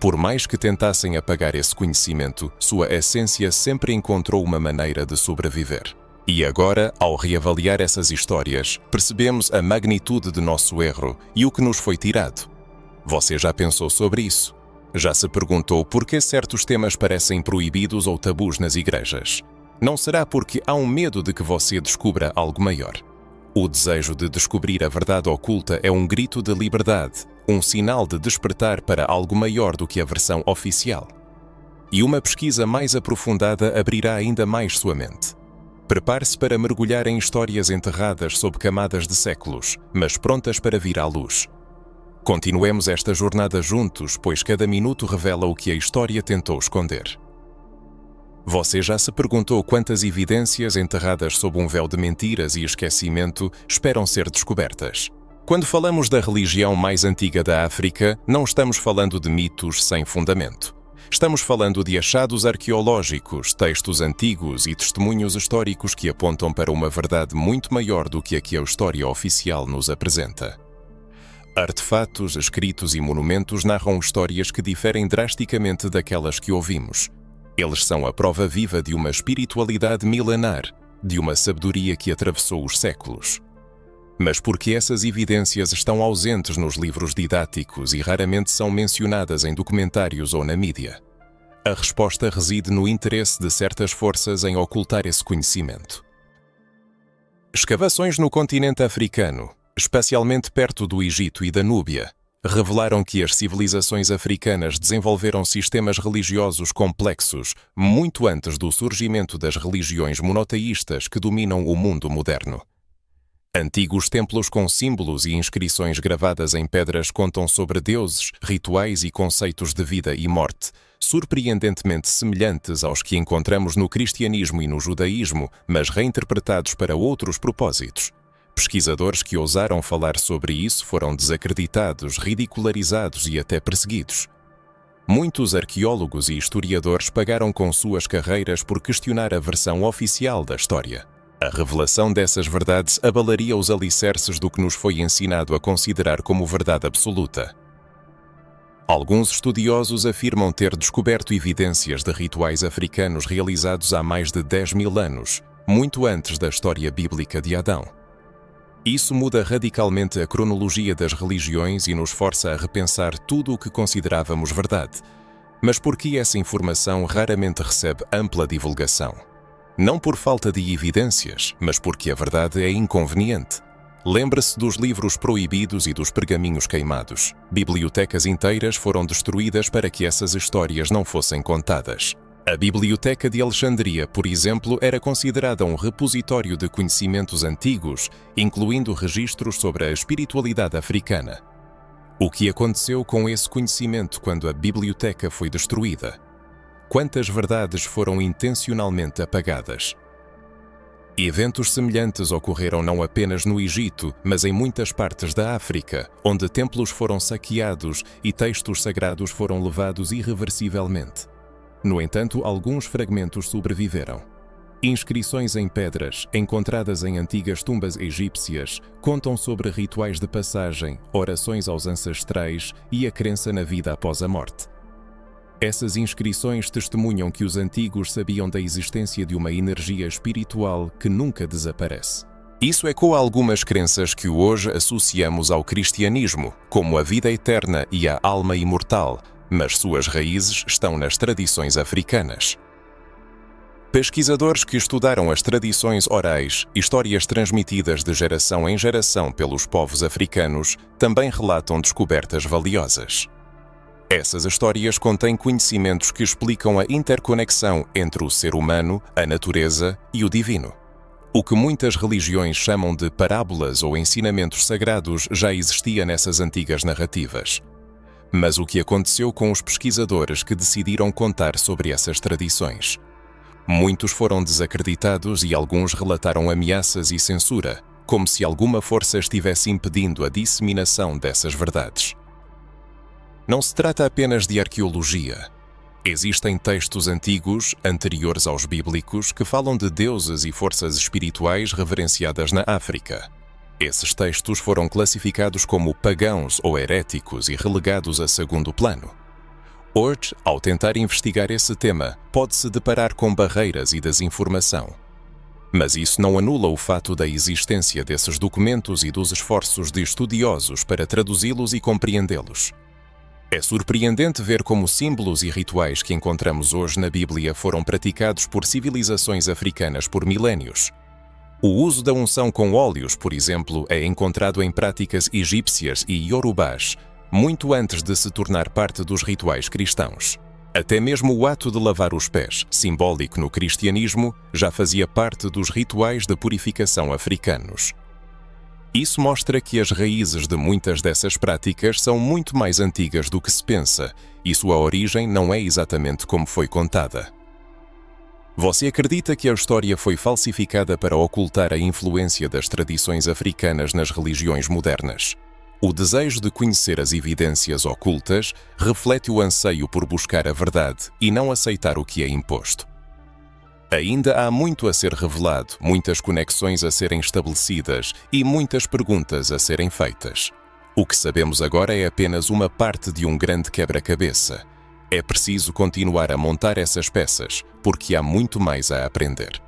Por mais que tentassem apagar esse conhecimento, sua essência sempre encontrou uma maneira de sobreviver. E agora, ao reavaliar essas histórias, percebemos a magnitude de nosso erro e o que nos foi tirado. Você já pensou sobre isso? Já se perguntou por que certos temas parecem proibidos ou tabus nas igrejas? Não será porque há um medo de que você descubra algo maior? O desejo de descobrir a verdade oculta é um grito de liberdade, um sinal de despertar para algo maior do que a versão oficial. E uma pesquisa mais aprofundada abrirá ainda mais sua mente. Prepare-se para mergulhar em histórias enterradas sob camadas de séculos, mas prontas para vir à luz. Continuemos esta jornada juntos, pois cada minuto revela o que a história tentou esconder. Você já se perguntou quantas evidências enterradas sob um véu de mentiras e esquecimento esperam ser descobertas? Quando falamos da religião mais antiga da África, não estamos falando de mitos sem fundamento. Estamos falando de achados arqueológicos, textos antigos e testemunhos históricos que apontam para uma verdade muito maior do que a história oficial nos apresenta. Artefatos, escritos e monumentos narram histórias que diferem drasticamente daquelas que ouvimos. Eles são a prova viva de uma espiritualidade milenar, de uma sabedoria que atravessou os séculos. Mas por que essas evidências estão ausentes nos livros didáticos e raramente são mencionadas em documentários ou na mídia? A resposta reside no interesse de certas forças em ocultar esse conhecimento. Escavações no continente africano, especialmente perto do Egito e da Núbia, revelaram que as civilizações africanas desenvolveram sistemas religiosos complexos muito antes do surgimento das religiões monoteístas que dominam o mundo moderno. Antigos templos com símbolos e inscrições gravadas em pedras contam sobre deuses, rituais e conceitos de vida e morte, surpreendentemente semelhantes aos que encontramos no cristianismo e no judaísmo, mas reinterpretados para outros propósitos. Pesquisadores que ousaram falar sobre isso foram desacreditados, ridicularizados e até perseguidos. Muitos arqueólogos e historiadores pagaram com suas carreiras por questionar a versão oficial da história. A revelação dessas verdades abalaria os alicerces do que nos foi ensinado a considerar como verdade absoluta. Alguns estudiosos afirmam ter descoberto evidências de rituais africanos realizados há mais de 10.000 anos, muito antes da história bíblica de Adão. Isso muda radicalmente a cronologia das religiões e nos força a repensar tudo o que considerávamos verdade. Mas por que essa informação raramente recebe ampla divulgação? Não por falta de evidências, mas porque a verdade é inconveniente. Lembre-se dos livros proibidos e dos pergaminhos queimados. Bibliotecas inteiras foram destruídas para que essas histórias não fossem contadas. A Biblioteca de Alexandria, por exemplo, era considerada um repositório de conhecimentos antigos, incluindo registros sobre a espiritualidade africana. O que aconteceu com esse conhecimento quando a biblioteca foi destruída? Quantas verdades foram intencionalmente apagadas? Eventos semelhantes ocorreram não apenas no Egito, mas em muitas partes da África, onde templos foram saqueados e textos sagrados foram levados irreversivelmente. No entanto, alguns fragmentos sobreviveram. Inscrições em pedras, encontradas em antigas tumbas egípcias, contam sobre rituais de passagem, orações aos ancestrais e a crença na vida após a morte. Essas inscrições testemunham que os antigos sabiam da existência de uma energia espiritual que nunca desaparece. Isso ecoa algumas crenças que hoje associamos ao cristianismo, como a vida eterna e a alma imortal, mas suas raízes estão nas tradições africanas. Pesquisadores que estudaram as tradições orais, histórias transmitidas de geração em geração pelos povos africanos, também relatam descobertas valiosas. Essas histórias contêm conhecimentos que explicam a interconexão entre o ser humano, a natureza e o divino. O que muitas religiões chamam de parábolas ou ensinamentos sagrados já existia nessas antigas narrativas. Mas o que aconteceu com os pesquisadores que decidiram contar sobre essas tradições? Muitos foram desacreditados e alguns relataram ameaças e censura, como se alguma força estivesse impedindo a disseminação dessas verdades. Não se trata apenas de arqueologia. Existem textos antigos, anteriores aos bíblicos, que falam de deuses e forças espirituais reverenciadas na África. Esses textos foram classificados como pagãos ou heréticos e relegados a segundo plano. Hoje, ao tentar investigar esse tema, pode-se deparar com barreiras e desinformação. Mas isso não anula o fato da existência desses documentos e dos esforços de estudiosos para traduzi-los e compreendê-los. É surpreendente ver como símbolos e rituais que encontramos hoje na Bíblia foram praticados por civilizações africanas por milénios. O uso da unção com óleos, por exemplo, é encontrado em práticas egípcias e iorubás, muito antes de se tornar parte dos rituais cristãos. Até mesmo o ato de lavar os pés, simbólico no cristianismo, já fazia parte dos rituais de purificação africanos. Isso mostra que as raízes de muitas dessas práticas são muito mais antigas do que se pensa, e sua origem não é exatamente como foi contada. Você acredita que a história foi falsificada para ocultar a influência das tradições africanas nas religiões modernas? O desejo de conhecer as evidências ocultas reflete o anseio por buscar a verdade e não aceitar o que é imposto. Ainda há muito a ser revelado, muitas conexões a serem estabelecidas e muitas perguntas a serem feitas. O que sabemos agora é apenas uma parte de um grande quebra-cabeça. É preciso continuar a montar essas peças, porque há muito mais a aprender.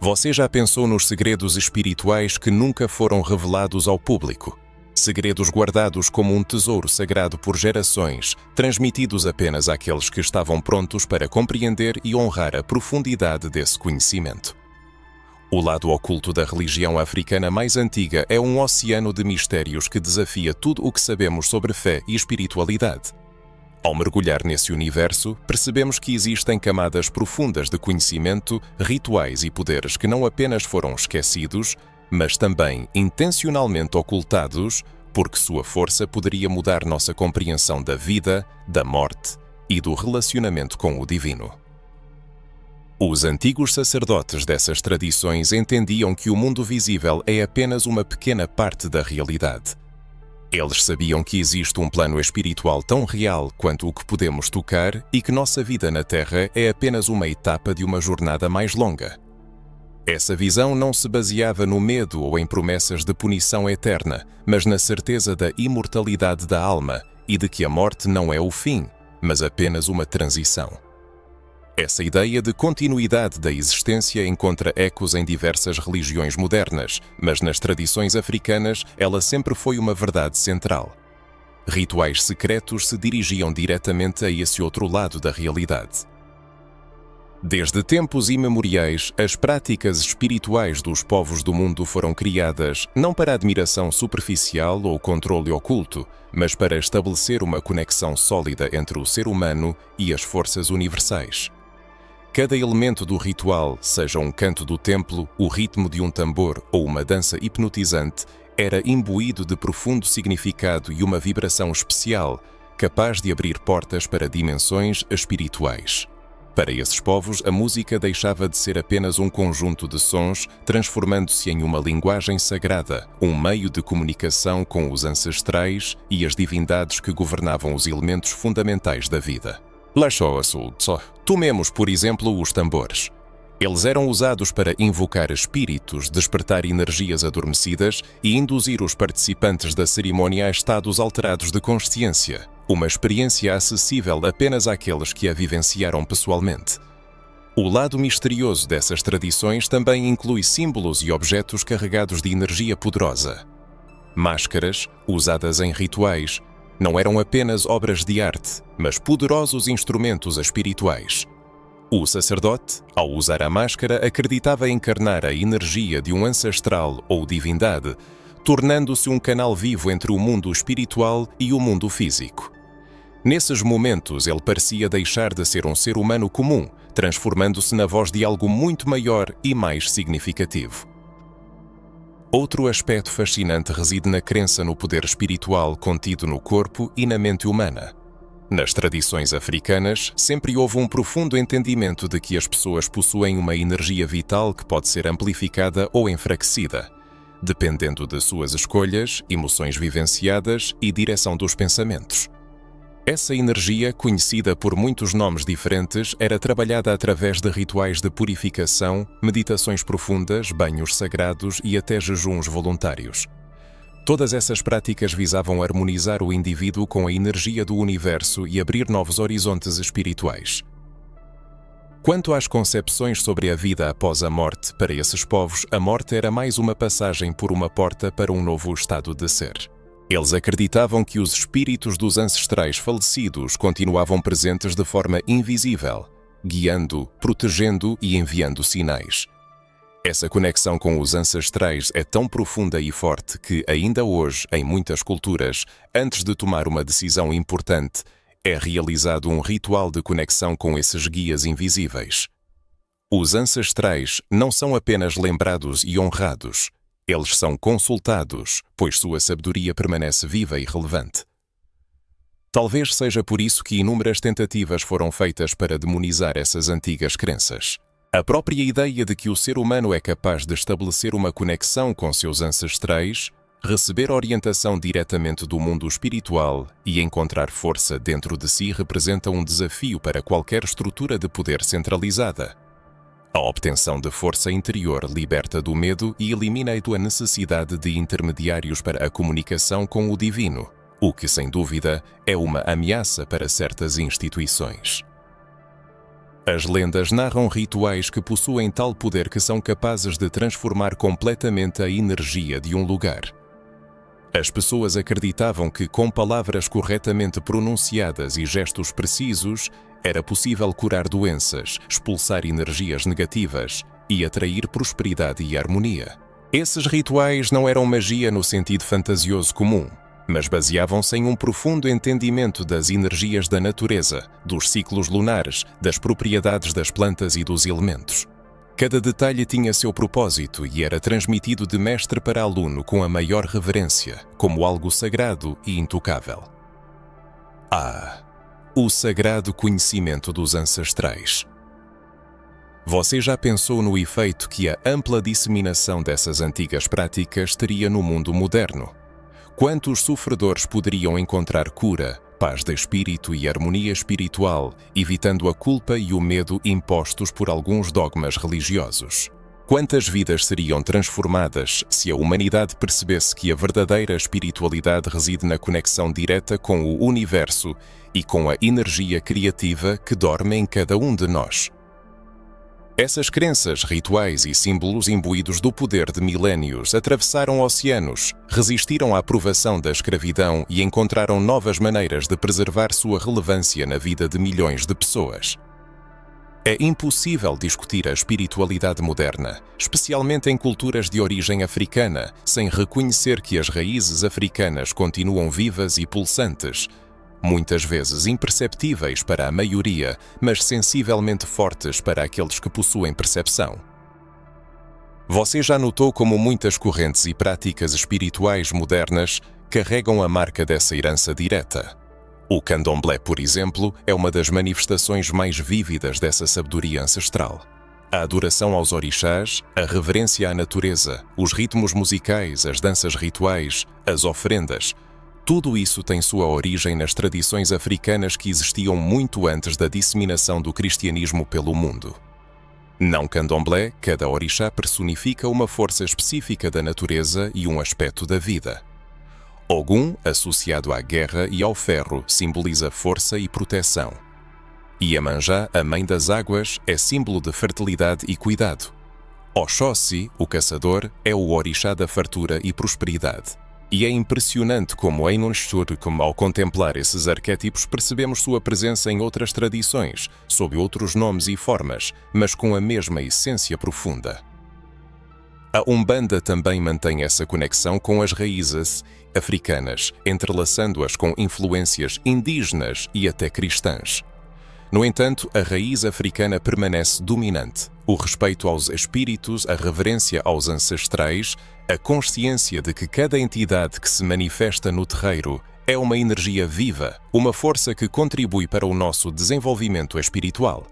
Você já pensou nos segredos espirituais que nunca foram revelados ao público? Segredos guardados como um tesouro sagrado por gerações, transmitidos apenas àqueles que estavam prontos para compreender e honrar a profundidade desse conhecimento. O lado oculto da religião africana mais antiga é um oceano de mistérios que desafia tudo o que sabemos sobre fé e espiritualidade. Ao mergulhar nesse universo, percebemos que existem camadas profundas de conhecimento, rituais e poderes que não apenas foram esquecidos, mas também intencionalmente ocultados, porque sua força poderia mudar nossa compreensão da vida, da morte e do relacionamento com o divino. Os antigos sacerdotes dessas tradições entendiam que o mundo visível é apenas uma pequena parte da realidade. Eles sabiam que existe um plano espiritual tão real quanto o que podemos tocar e que nossa vida na Terra é apenas uma etapa de uma jornada mais longa. Essa visão não se baseava no medo ou em promessas de punição eterna, mas na certeza da imortalidade da alma e de que a morte não é o fim, mas apenas uma transição. Essa ideia de continuidade da existência encontra ecos em diversas religiões modernas, mas nas tradições africanas ela sempre foi uma verdade central. Rituais secretos se dirigiam diretamente a esse outro lado da realidade. Desde tempos imemoriais, as práticas espirituais dos povos do mundo foram criadas não para admiração superficial ou controle oculto, mas para estabelecer uma conexão sólida entre o ser humano e as forças universais. Cada elemento do ritual, seja um canto do templo, o ritmo de um tambor ou uma dança hipnotizante, era imbuído de profundo significado e uma vibração especial, capaz de abrir portas para dimensões espirituais. Para esses povos, a música deixava de ser apenas um conjunto de sons, transformando-se em uma linguagem sagrada, um meio de comunicação com os ancestrais e as divindades que governavam os elementos fundamentais da vida. Tomemos, por exemplo, os tambores. Eles eram usados para invocar espíritos, despertar energias adormecidas e induzir os participantes da cerimônia a estados alterados de consciência, uma experiência acessível apenas àqueles que a vivenciaram pessoalmente. O lado misterioso dessas tradições também inclui símbolos e objetos carregados de energia poderosa. Máscaras, usadas em rituais, não eram apenas obras de arte, mas poderosos instrumentos espirituais. O sacerdote, ao usar a máscara, acreditava encarnar a energia de um ancestral ou divindade, tornando-se um canal vivo entre o mundo espiritual e o mundo físico. Nesses momentos, ele parecia deixar de ser um ser humano comum, transformando-se na voz de algo muito maior e mais significativo. Outro aspecto fascinante reside na crença no poder espiritual contido no corpo e na mente humana. Nas tradições africanas, sempre houve um profundo entendimento de que as pessoas possuem uma energia vital que pode ser amplificada ou enfraquecida, dependendo de suas escolhas, emoções vivenciadas e direção dos pensamentos. Essa energia, conhecida por muitos nomes diferentes, era trabalhada através de rituais de purificação, meditações profundas, banhos sagrados e até jejuns voluntários. Todas essas práticas visavam harmonizar o indivíduo com a energia do universo e abrir novos horizontes espirituais. Quanto às concepções sobre a vida após a morte, para esses povos, a morte era mais uma passagem por uma porta para um novo estado de ser. Eles acreditavam que os espíritos dos ancestrais falecidos continuavam presentes de forma invisível, guiando, protegendo e enviando sinais. Essa conexão com os ancestrais é tão profunda e forte que, ainda hoje, em muitas culturas, antes de tomar uma decisão importante, é realizado um ritual de conexão com esses guias invisíveis. Os ancestrais não são apenas lembrados e honrados, eles são consultados, pois sua sabedoria permanece viva e relevante. Talvez seja por isso que inúmeras tentativas foram feitas para demonizar essas antigas crenças. A própria ideia de que o ser humano é capaz de estabelecer uma conexão com seus ancestrais, receber orientação diretamente do mundo espiritual e encontrar força dentro de si representa um desafio para qualquer estrutura de poder centralizada. A obtenção de força interior liberta do medo e elimina a necessidade de intermediários para a comunicação com o divino, o que, sem dúvida, é uma ameaça para certas instituições. As lendas narram rituais que possuem tal poder que são capazes de transformar completamente a energia de um lugar. As pessoas acreditavam que, com palavras corretamente pronunciadas e gestos precisos, era possível curar doenças, expulsar energias negativas e atrair prosperidade e harmonia. Esses rituais não eram magia no sentido fantasioso comum, mas baseavam-se em um profundo entendimento das energias da natureza, dos ciclos lunares, das propriedades das plantas e dos elementos. Cada detalhe tinha seu propósito e era transmitido de mestre para aluno com a maior reverência, como algo sagrado e intocável. O sagrado conhecimento dos ancestrais. Você já pensou no efeito que a ampla disseminação dessas antigas práticas teria no mundo moderno? Quantos sofredores poderiam encontrar cura, paz de espírito e harmonia espiritual, evitando a culpa e o medo impostos por alguns dogmas religiosos? Quantas vidas seriam transformadas se a humanidade percebesse que a verdadeira espiritualidade reside na conexão direta com o universo e com a energia criativa que dorme em cada um de nós? Essas crenças, rituais e símbolos imbuídos do poder de milénios atravessaram oceanos, resistiram à provação da escravidão e encontraram novas maneiras de preservar sua relevância na vida de milhões de pessoas. É impossível discutir a espiritualidade moderna, especialmente em culturas de origem africana, sem reconhecer que as raízes africanas continuam vivas e pulsantes, muitas vezes imperceptíveis para a maioria, mas sensivelmente fortes para aqueles que possuem percepção. Você já notou como muitas correntes e práticas espirituais modernas carregam a marca dessa herança direta? O candomblé, por exemplo, é uma das manifestações mais vívidas dessa sabedoria ancestral. A adoração aos orixás, a reverência à natureza, os ritmos musicais, as danças rituais, as ofrendas, tudo isso tem sua origem nas tradições africanas que existiam muito antes da disseminação do cristianismo pelo mundo. No candomblé, cada orixá personifica uma força específica da natureza e um aspecto da vida. Ogum, associado à guerra e ao ferro, simboliza força e proteção. Iemanjá, a mãe das águas, é símbolo de fertilidade e cuidado. Oxóssi, o caçador, é o orixá da fartura e prosperidade. E é impressionante como ao contemplar esses arquétipos percebemos sua presença em outras tradições, sob outros nomes e formas, mas com a mesma essência profunda. A Umbanda também mantém essa conexão com as raízes africanas, entrelaçando-as com influências indígenas e até cristãs. No entanto, a raiz africana permanece dominante. O respeito aos espíritos, a reverência aos ancestrais, a consciência de que cada entidade que se manifesta no terreiro é uma energia viva, uma força que contribui para o nosso desenvolvimento espiritual.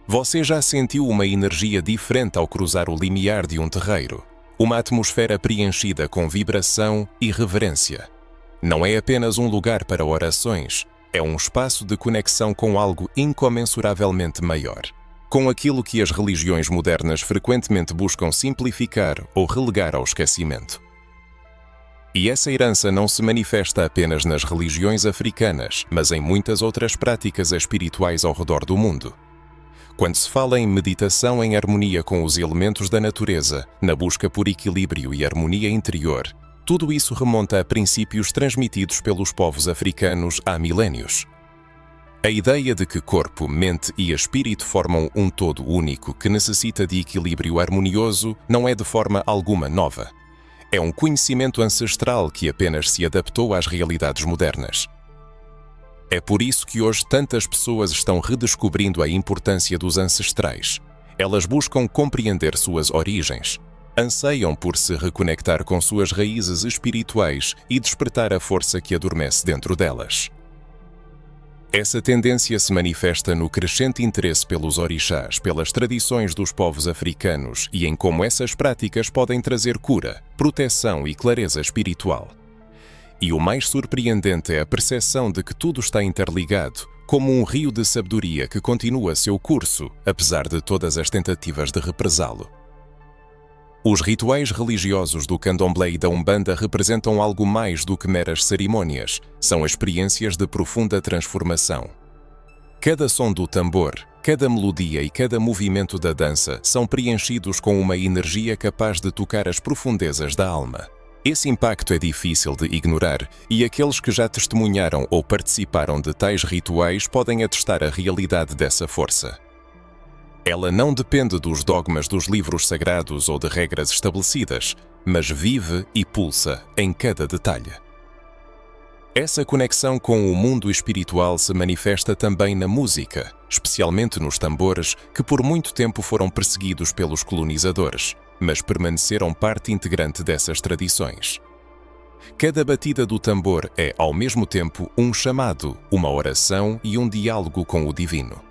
Você já sentiu uma energia diferente ao cruzar o limiar de um terreiro? Uma atmosfera preenchida com vibração e reverência. Não é apenas um lugar para orações, é um espaço de conexão com algo incomensuravelmente maior, com aquilo que as religiões modernas frequentemente buscam simplificar ou relegar ao esquecimento. E essa herança não se manifesta apenas nas religiões africanas, mas em muitas outras práticas espirituais ao redor do mundo. Quando se fala em meditação em harmonia com os elementos da natureza, na busca por equilíbrio e harmonia interior, tudo isso remonta a princípios transmitidos pelos povos africanos há milénios. A ideia de que corpo, mente e espírito formam um todo único que necessita de equilíbrio harmonioso não é de forma alguma nova. É um conhecimento ancestral que apenas se adaptou às realidades modernas. É por isso que hoje tantas pessoas estão redescobrindo a importância dos ancestrais. Elas buscam compreender suas origens, anseiam por se reconectar com suas raízes espirituais e despertar a força que adormece dentro delas. Essa tendência se manifesta no crescente interesse pelos orixás, pelas tradições dos povos africanos e em como essas práticas podem trazer cura, proteção e clareza espiritual. E o mais surpreendente é a percepção de que tudo está interligado, como um rio de sabedoria que continua seu curso, apesar de todas as tentativas de represá-lo. Os rituais religiosos do candomblé e da Umbanda representam algo mais do que meras cerimônias, são experiências de profunda transformação. Cada som do tambor, cada melodia e cada movimento da dança são preenchidos com uma energia capaz de tocar as profundezas da alma. Esse impacto é difícil de ignorar e aqueles que já testemunharam ou participaram de tais rituais podem atestar a realidade dessa força. Ela não depende dos dogmas dos livros sagrados ou de regras estabelecidas, mas vive e pulsa em cada detalhe. Essa conexão com o mundo espiritual se manifesta também na música, especialmente nos tambores, que por muito tempo foram perseguidos pelos colonizadores, mas permaneceram parte integrante dessas tradições. Cada batida do tambor é, ao mesmo tempo, um chamado, uma oração e um diálogo com o divino.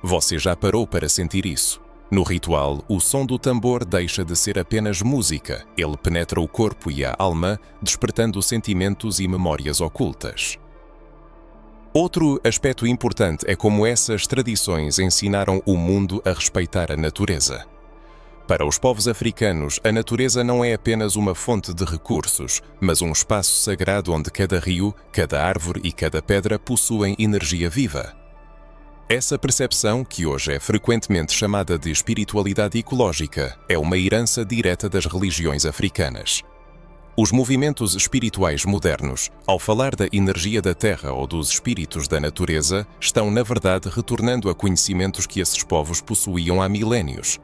Você já parou para sentir isso? No ritual, o som do tambor deixa de ser apenas música, ele penetra o corpo e a alma, despertando sentimentos e memórias ocultas. Outro aspecto importante é como essas tradições ensinaram o mundo a respeitar a natureza. Para os povos africanos, a natureza não é apenas uma fonte de recursos, mas um espaço sagrado onde cada rio, cada árvore e cada pedra possuem energia viva. Essa percepção, que hoje é frequentemente chamada de espiritualidade ecológica, é uma herança direta das religiões africanas. Os movimentos espirituais modernos, ao falar da energia da terra ou dos espíritos da natureza, estão, na verdade, retornando a conhecimentos que esses povos possuíam há milénios.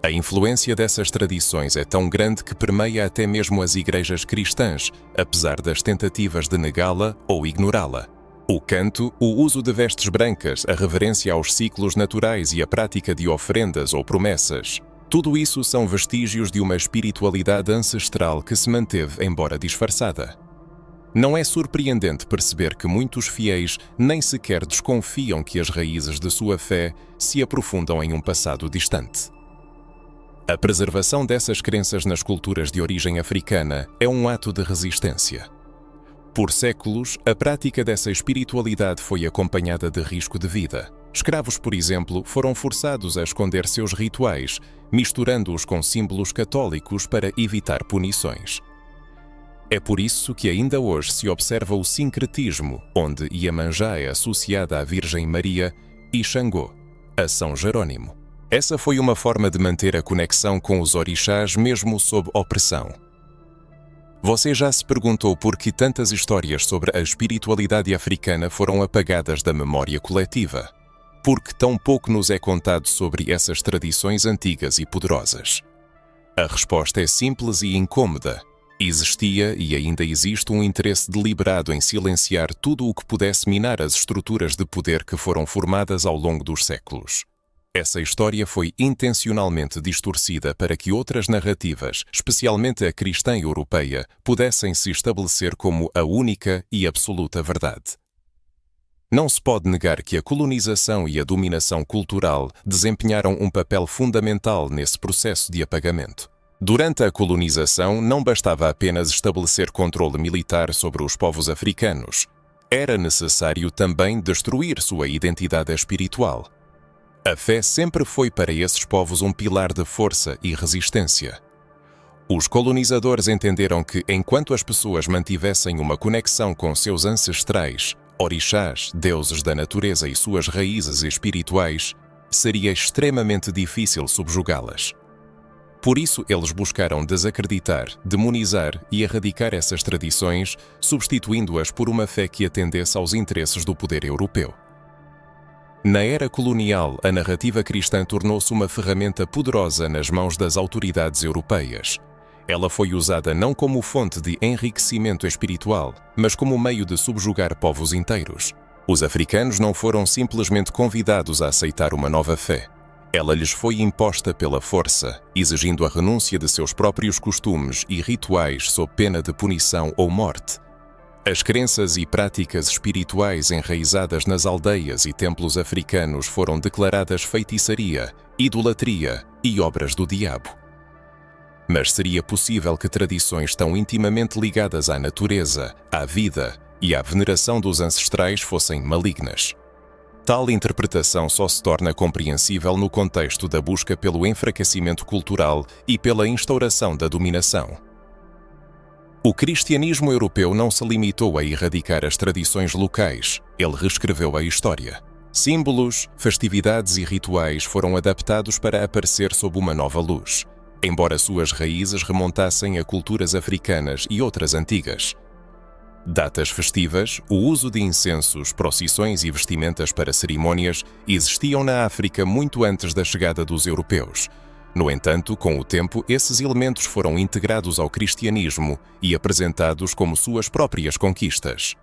A influência dessas tradições é tão grande que permeia até mesmo as igrejas cristãs, apesar das tentativas de negá-la ou ignorá-la. O canto, o uso de vestes brancas, a reverência aos ciclos naturais e a prática de oferendas ou promessas, tudo isso são vestígios de uma espiritualidade ancestral que se manteve, embora disfarçada. Não é surpreendente perceber que muitos fiéis nem sequer desconfiam que as raízes de sua fé se aprofundam em um passado distante. A preservação dessas crenças nas culturas de origem africana é um ato de resistência. Por séculos, a prática dessa espiritualidade foi acompanhada de risco de vida. Escravos, por exemplo, foram forçados a esconder seus rituais, misturando-os com símbolos católicos para evitar punições. É por isso que ainda hoje se observa o sincretismo, onde Iemanjá é associada à Virgem Maria e Xangô, a São Jerônimo. Essa foi uma forma de manter a conexão com os orixás mesmo sob opressão. Você já se perguntou por que tantas histórias sobre a espiritualidade africana foram apagadas da memória coletiva? Por que tão pouco nos é contado sobre essas tradições antigas e poderosas? A resposta é simples e incômoda. Existia e ainda existe um interesse deliberado em silenciar tudo o que pudesse minar as estruturas de poder que foram formadas ao longo dos séculos. Essa história foi intencionalmente distorcida para que outras narrativas, especialmente a cristã europeia, pudessem se estabelecer como a única e absoluta verdade. Não se pode negar que a colonização e a dominação cultural desempenharam um papel fundamental nesse processo de apagamento. Durante a colonização, não bastava apenas estabelecer controle militar sobre os povos africanos. Era necessário também destruir sua identidade espiritual. A fé sempre foi para esses povos um pilar de força e resistência. Os colonizadores entenderam que, enquanto as pessoas mantivessem uma conexão com seus ancestrais, orixás, deuses da natureza e suas raízes espirituais, seria extremamente difícil subjugá-las. Por isso, eles buscaram desacreditar, demonizar e erradicar essas tradições, substituindo-as por uma fé que atendesse aos interesses do poder europeu. Na era colonial, a narrativa cristã tornou-se uma ferramenta poderosa nas mãos das autoridades europeias. Ela foi usada não como fonte de enriquecimento espiritual, mas como meio de subjugar povos inteiros. Os africanos não foram simplesmente convidados a aceitar uma nova fé. Ela lhes foi imposta pela força, exigindo a renúncia de seus próprios costumes e rituais sob pena de punição ou morte. As crenças e práticas espirituais enraizadas nas aldeias e templos africanos foram declaradas feitiçaria, idolatria e obras do diabo. Mas seria possível que tradições tão intimamente ligadas à natureza, à vida e à veneração dos ancestrais fossem malignas? Tal interpretação só se torna compreensível no contexto da busca pelo enfraquecimento cultural e pela instauração da dominação. O cristianismo europeu não se limitou a erradicar as tradições locais, ele reescreveu a história. Símbolos, festividades e rituais foram adaptados para aparecer sob uma nova luz, embora suas raízes remontassem a culturas africanas e outras antigas. Datas festivas, o uso de incensos, procissões e vestimentas para cerimônias existiam na África muito antes da chegada dos europeus. No entanto, com o tempo, esses elementos foram integrados ao cristianismo e apresentados como suas próprias conquistas.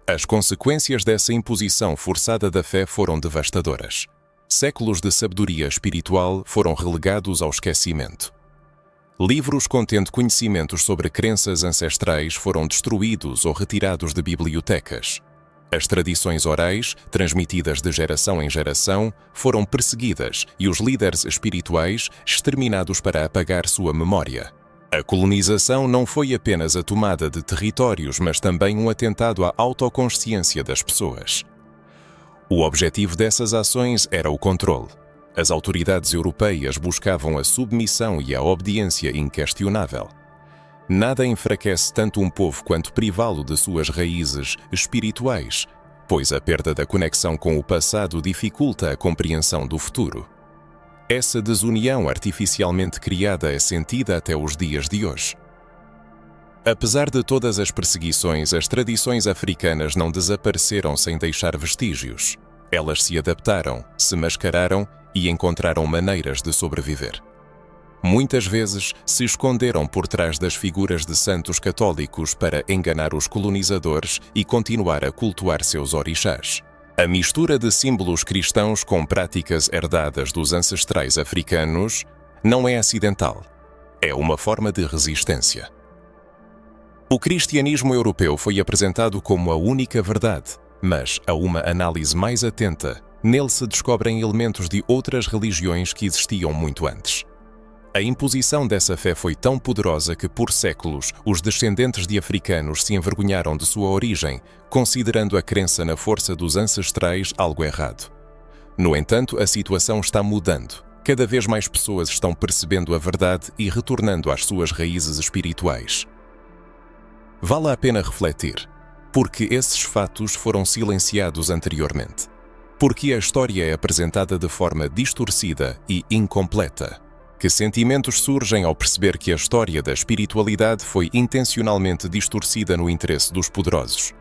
As consequências dessa imposição forçada da fé foram devastadoras. Séculos de sabedoria espiritual foram relegados ao esquecimento. Livros contendo conhecimentos sobre crenças ancestrais foram destruídos ou retirados de bibliotecas. As tradições orais, transmitidas de geração em geração, foram perseguidas e os líderes espirituais exterminados para apagar sua memória. A colonização não foi apenas a tomada de territórios, mas também um atentado à autoconsciência das pessoas. O objetivo dessas ações era o controle. As autoridades europeias buscavam a submissão e a obediência inquestionável. Nada enfraquece tanto um povo quanto privá-lo de suas raízes espirituais, pois a perda da conexão com o passado dificulta a compreensão do futuro. Essa desunião artificialmente criada é sentida até os dias de hoje. Apesar de todas as perseguições, as tradições africanas não desapareceram sem deixar vestígios. Elas se adaptaram, se mascararam e encontraram maneiras de sobreviver. Muitas vezes se esconderam por trás das figuras de santos católicos para enganar os colonizadores e continuar a cultuar seus orixás. A mistura de símbolos cristãos com práticas herdadas dos ancestrais africanos não é acidental. É uma forma de resistência. O cristianismo europeu foi apresentado como a única verdade, mas, a uma análise mais atenta, nele se descobrem elementos de outras religiões que existiam muito antes. A imposição dessa fé foi tão poderosa que, por séculos, os descendentes de africanos se envergonharam de sua origem, considerando a crença na força dos ancestrais algo errado. No entanto, a situação está mudando. Cada vez mais pessoas estão percebendo a verdade e retornando às suas raízes espirituais. Vale a pena refletir. Porque esses fatos foram silenciados anteriormente? Porque a história é apresentada de forma distorcida e incompleta? Que sentimentos surgem ao perceber que a história da espiritualidade foi intencionalmente distorcida no interesse dos poderosos?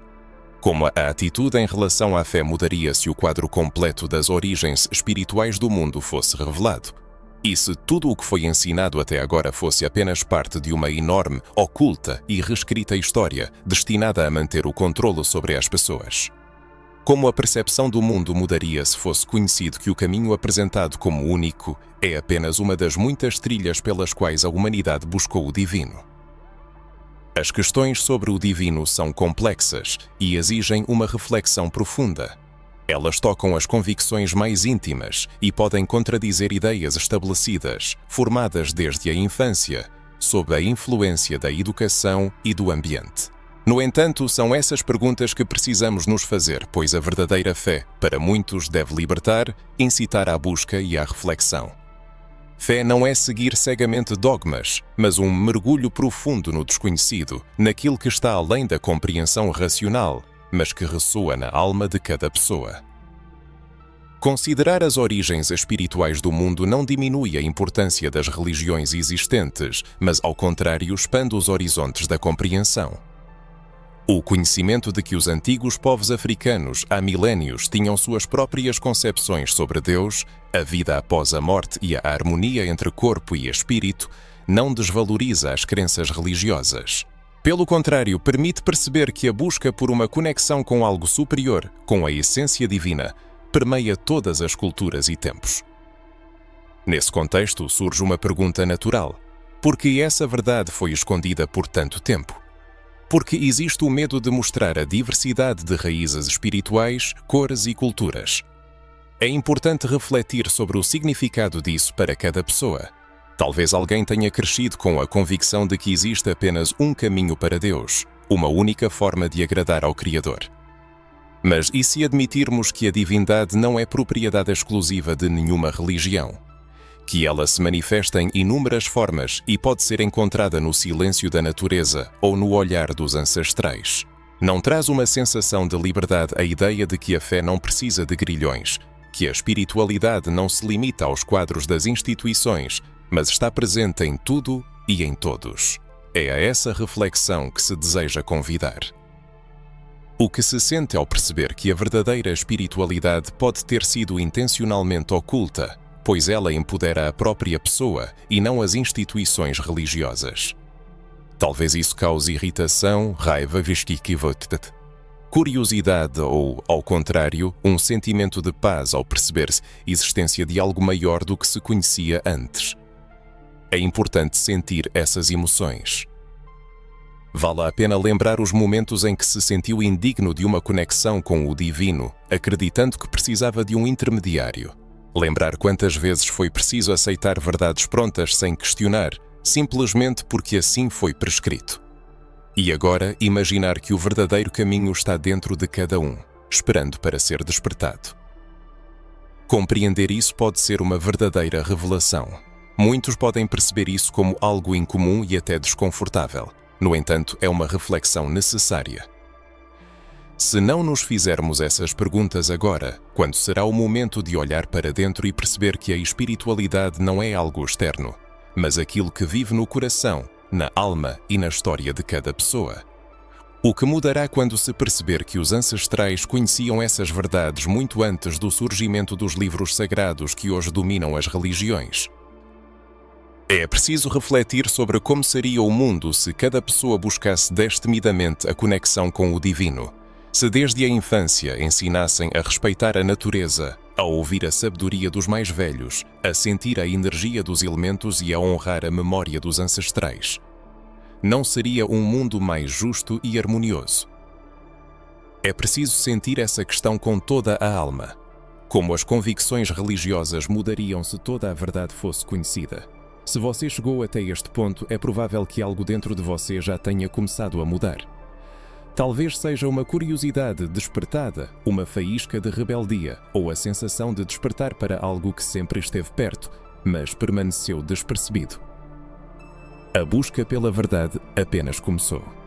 Como a atitude em relação à fé mudaria se o quadro completo das origens espirituais do mundo fosse revelado? E se tudo o que foi ensinado até agora fosse apenas parte de uma enorme, oculta e reescrita história destinada a manter o controle sobre as pessoas? Como a percepção do mundo mudaria se fosse conhecido que o caminho apresentado como único é apenas uma das muitas trilhas pelas quais a humanidade buscou o divino? As questões sobre o divino são complexas e exigem uma reflexão profunda. Elas tocam as convicções mais íntimas e podem contradizer ideias estabelecidas, formadas desde a infância, sob a influência da educação e do ambiente. No entanto, são essas perguntas que precisamos nos fazer, pois a verdadeira fé, para muitos, deve libertar, incitar à busca e à reflexão. Fé não é seguir cegamente dogmas, mas um mergulho profundo no desconhecido, naquilo que está além da compreensão racional, mas que ressoa na alma de cada pessoa. Considerar as origens espirituais do mundo não diminui a importância das religiões existentes, mas, ao contrário, expande os horizontes da compreensão. O conhecimento de que os antigos povos africanos, há milénios, tinham suas próprias concepções sobre Deus, a vida após a morte e a harmonia entre corpo e espírito, não desvaloriza as crenças religiosas. Pelo contrário, permite perceber que a busca por uma conexão com algo superior, com a essência divina, permeia todas as culturas e tempos. Nesse contexto, surge uma pergunta natural: por que essa verdade foi escondida por tanto tempo? Porque existe o medo de mostrar a diversidade de raízes espirituais, cores e culturas. É importante refletir sobre o significado disso para cada pessoa. Talvez alguém tenha crescido com a convicção de que existe apenas um caminho para Deus, uma única forma de agradar ao Criador. Mas e se admitirmos que a divindade não é propriedade exclusiva de nenhuma religião? Que ela se manifesta em inúmeras formas e pode ser encontrada no silêncio da natureza ou no olhar dos ancestrais? Não traz uma sensação de liberdade a ideia de que a fé não precisa de grilhões, que a espiritualidade não se limita aos quadros das instituições, mas está presente em tudo e em todos? É a essa reflexão que se deseja convidar. O que se sente ao perceber que a verdadeira espiritualidade pode ter sido intencionalmente oculta, pois ela empodera a própria pessoa e não as instituições religiosas. Talvez isso cause irritação, raiva, curiosidade ou, ao contrário, um sentimento de paz ao perceber-se existência de algo maior do que se conhecia antes. É importante sentir essas emoções. Vale a pena lembrar os momentos em que se sentiu indigno de uma conexão com o divino, acreditando que precisava de um intermediário. Lembrar quantas vezes foi preciso aceitar verdades prontas sem questionar, simplesmente porque assim foi prescrito. E agora imaginar que o verdadeiro caminho está dentro de cada um, esperando para ser despertado. Compreender isso pode ser uma verdadeira revelação. Muitos podem perceber isso como algo incomum e até desconfortável. No entanto, é uma reflexão necessária. Se não nos fizermos essas perguntas agora, quando será o momento de olhar para dentro e perceber que a espiritualidade não é algo externo, mas aquilo que vive no coração, na alma e na história de cada pessoa? O que mudará quando se perceber que os ancestrais conheciam essas verdades muito antes do surgimento dos livros sagrados que hoje dominam as religiões? É preciso refletir sobre como seria o mundo se cada pessoa buscasse destemidamente a conexão com o divino, se desde a infância ensinassem a respeitar a natureza, a ouvir a sabedoria dos mais velhos, a sentir a energia dos elementos e a honrar a memória dos ancestrais. Não seria um mundo mais justo e harmonioso? É preciso sentir essa questão com toda a alma. Como as convicções religiosas mudariam se toda a verdade fosse conhecida? Se você chegou até este ponto, é provável que algo dentro de você já tenha começado a mudar. Talvez seja uma curiosidade despertada, uma faísca de rebeldia ou a sensação de despertar para algo que sempre esteve perto, mas permaneceu despercebido. A busca pela verdade apenas começou.